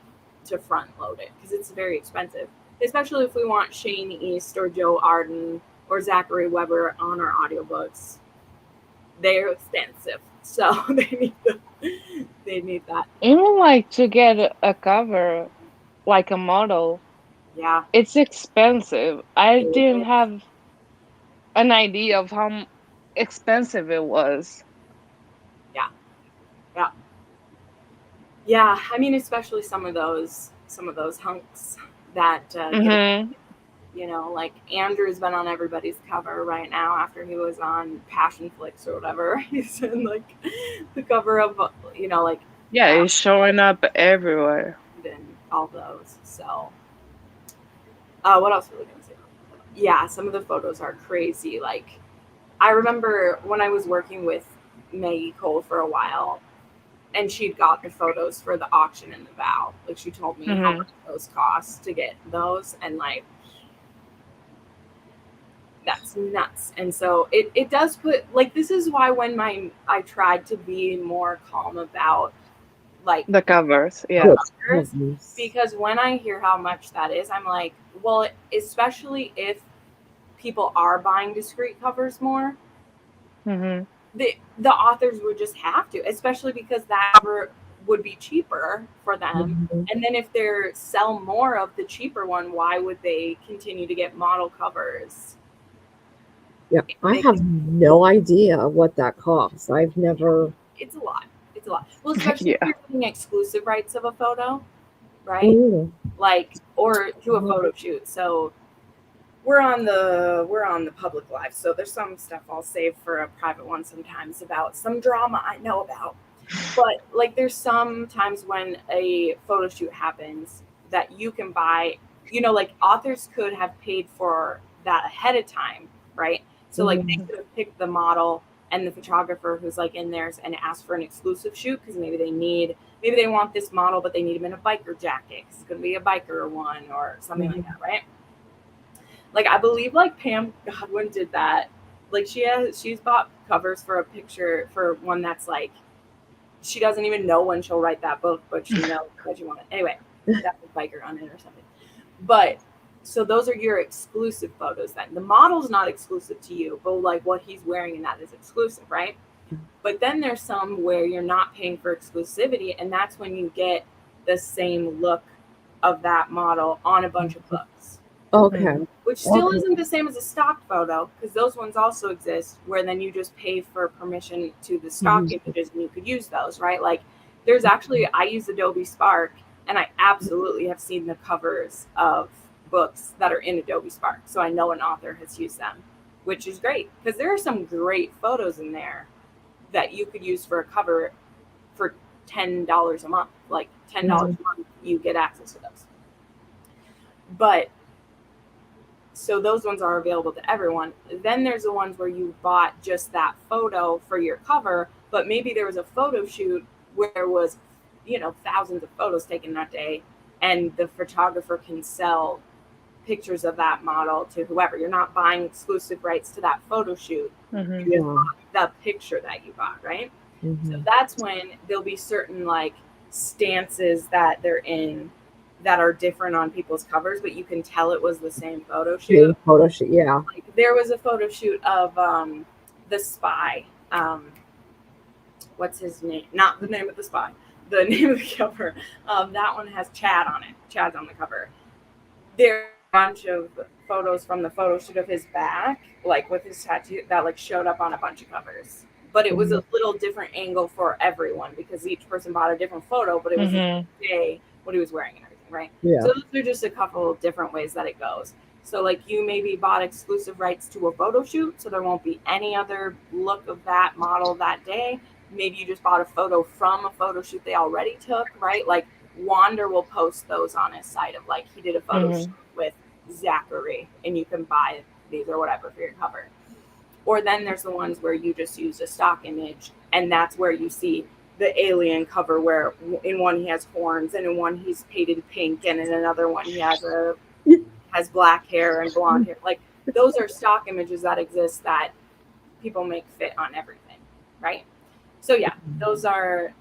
to front load it because it's very expensive, especially if we want Shane East or Joe Arden or Zachary Weber on our audiobooks. They're expensive, so they need that. Even like to get a cover, like a model, Yeah, it's expensive. I didn't have an idea of how expensive it was. Yeah. I mean, especially some of those hunks that you know, like Andrew's been on everybody's cover right now after he was on Passion Flicks or whatever. He's in like the cover of, you know, like it's showing up everywhere. and all those. So what else were we gonna say? Yeah, some of the photos are crazy. Like I remember when I was working with Maggie Cole for a while, and she'd got the photos for the auction in the Vow. Like she told me how much those cost to get those, and like that's nuts. And so it does put like this is why when I tried to be more calm about like The covers, yeah. covers, because when I hear how much that is, I'm like, well, especially if people are buying discrete covers more, the authors would just have to, especially because that cover would be cheaper for them. And then if they sell more of the cheaper one, why would they continue to get model covers? Yeah, I have no idea what that costs. I've never. It's a lot. Well, especially if you're getting exclusive rights of a photo, right? Like, or to a photo shoot. So we're on the public live, so there's some stuff I'll save for a private one sometimes about some drama I know about. But like there's some times when a photo shoot happens that you can buy, you know, like authors could have paid for that ahead of time, right? So like they could have picked the model and the photographer who's like in theirs and asked for an exclusive shoot because maybe they want this model, but they need him in a biker jacket. It's going to be a biker one or something like that, right? Like I believe like Pam Godwin did that. Like she's bought covers for a picture for one that's like she doesn't even know when she'll write that book, but she knows that she wants it. Anyway, that's a biker on it or something. But So those are your exclusive photos then. The model's not exclusive to you, but like what he's wearing in that is exclusive, right? But then there's some where you're not paying for exclusivity, and that's when you get the same look of that model on a bunch of books. Okay. Which still isn't the same as a stock photo, because those ones also exist where then you just pay for permission to the stock images and you could use those, right? Like there's actually, I use Adobe Spark, and I absolutely have seen the covers of books that are in Adobe Spark. So I know an author has used them, which is great because there are some great photos in there that you could use for a cover for $10 a month. Like $10 a month, you get access to those. But so those ones are available to everyone. Then there's the ones where you bought just that photo for your cover, but maybe there was a photo shoot where there was, thousands of photos taken that day, and the photographer can sell pictures of that model to whoever. You're not buying exclusive rights to that photo shoot. You just bought the picture that you bought, right? So that's when there'll be certain like stances that they're in that are different on people's covers, but you can tell it was the same photo shoot. Yeah. Like there was a photo shoot of the spy. What's his name? Not the name of the spy. The name of the cover. That one has Chad on it. Chad's on the cover. There are a bunch of photos from the photo shoot of his back, like with his tattoo, that like showed up on a bunch of covers. But it was a little different angle for everyone because each person bought a different photo, but it was the day what he was wearing and everything, right? Yeah. So those are just a couple of different ways that it goes. So like you maybe bought exclusive rights to a photo shoot, so there won't be any other look of that model that day. Maybe you just bought a photo from a photo shoot they already took, right? Like Wander will post those on his site of like he did a photo shoot with Zachary and you can buy these or whatever for your cover. Or then there's the ones where you just use a stock image, and that's where you see the alien cover where in one he has horns and in one he's painted pink and in another one he has black hair and blonde hair. Like those are stock images that exist that people make fit on everything, right? So yeah, those are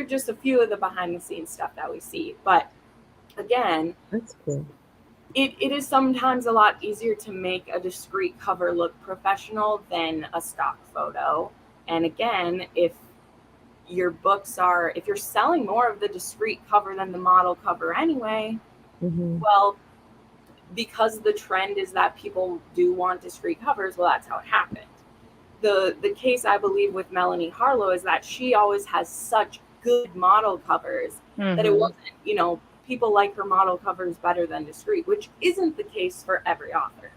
just a few of the behind the scenes stuff that we see. But again, that's cool. It is sometimes a lot easier to make a discreet cover look professional than a stock photo. And again, if you're selling more of the discreet cover than the model cover anyway, well, because the trend is that people do want discreet covers, well, that's how it happened. The case I believe with Melanie Harlow is that she always has such good model covers that it wasn't, people like her model covers better than discreet, which isn't the case for every author.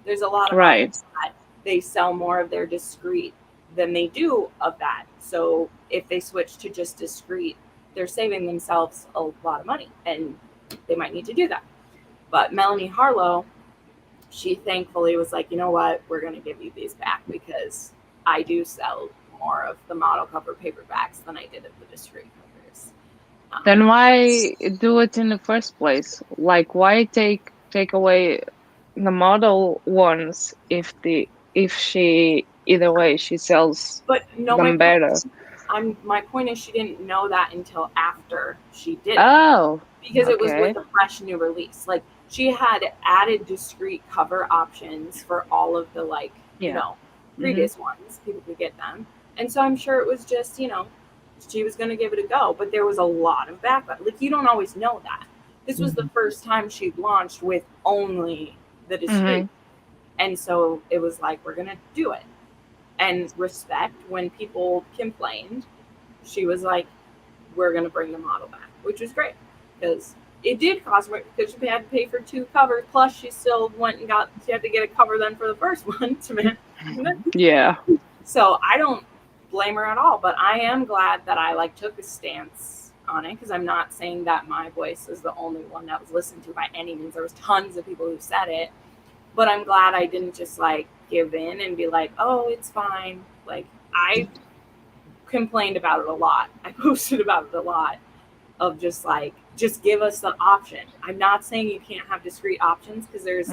There's a lot of authors that they sell more of their discreet than they do of that. So if they switch to just discreet, they're saving themselves a lot of money, and they might need to do that. But Melanie Harlow, she thankfully was like, you know what, we're going to give you these back because I do sell more of the model cover paperbacks than I did of the discreet covers. Then why do it in the first place? Like, why take away the model ones if she either way she sells them better? My point is she didn't know that until after she did it. Oh, because it was with a fresh new release. Like she had added discreet cover options for all of the previous ones. People could get them, and so I'm sure it was just she was going to give it a go, but there was a lot of backlash. Like you don't always know that. This was the first time she'd launched with only the discreet, and so it was like we're going to do it. And respect when people complained, she was like, we're going to bring the model back, which was great because it did cost her because she had to pay for 2 covers. Plus, she still she had to get a cover then for the first one to make. Yeah. So I don't blame her at all, but I am glad that I took a stance on it because I'm not saying that my voice is the only one that was listened to by any means. There was tons of people who said it, but I'm glad I didn't just give in and be like, oh, it's fine. I complained about it a lot. I posted about it a lot of just give us the option. I'm not saying you can't have discrete options because there's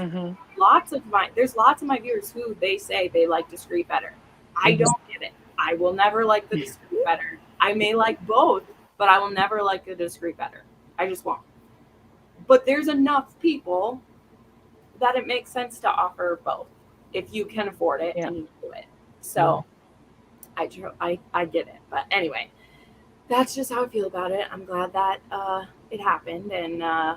lots of my viewers who they say they like discrete better. I don't get it. I will never like the discrete better. I may like both, but I will never like the discrete better. I just won't. But there's enough people that it makes sense to offer both if you can afford it and you do it. So I get it. But anyway, that's just how I feel about it. I'm glad that it happened, and I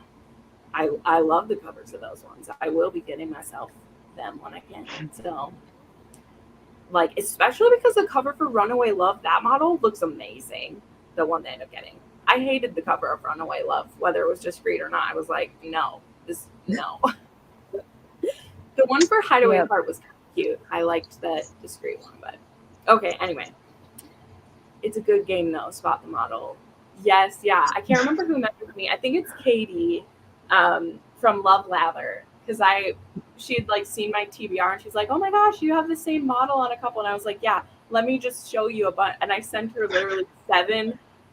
love the covers of those ones. I will be getting myself them when I can. So, like, especially because the cover for Runaway Love, that model looks amazing. The one they end up getting. I hated the cover of Runaway Love, whether it was discreet or not. I was like, no. The one for Hideaway Heart was kind of cute. I liked the discreet one, but okay, anyway. It's a good game though, Spot the Model. Yes, yeah. I can't remember who messaged me. I think it's Katie from Love Lather. Because she'd like seen my TBR and she's like, oh my gosh, you have the same model on a couple. And I was like, yeah, let me just show you a bunch. And I sent her literally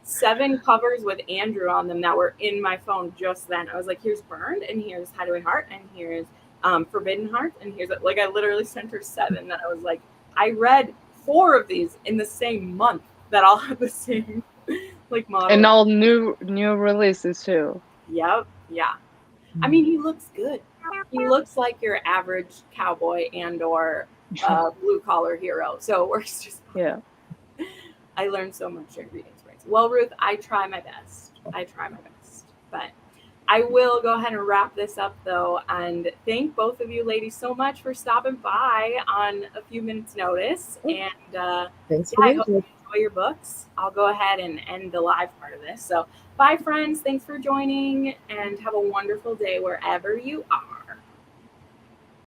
seven covers with Andrew on them that were in my phone just then. I was like, here's Burned, and here's Hideaway Heart, and here's Forbidden Heart, and here's like I literally sent her 7 that I was like, I read 4 of these in the same month that all have the same like model. And all new releases too. Yep. Yeah. I mean, he looks good. He looks like your average cowboy and or blue collar hero. So it works just fine. Yeah. I learned so much during reading sprints. Well, Ruth, I try my best. But I will go ahead and wrap this up, though, and thank both of you ladies so much for stopping by on a few minutes' notice. And thanks for I hope you enjoy your books. I'll go ahead and end the live part of this. So bye, friends. Thanks for joining, and have a wonderful day wherever you are.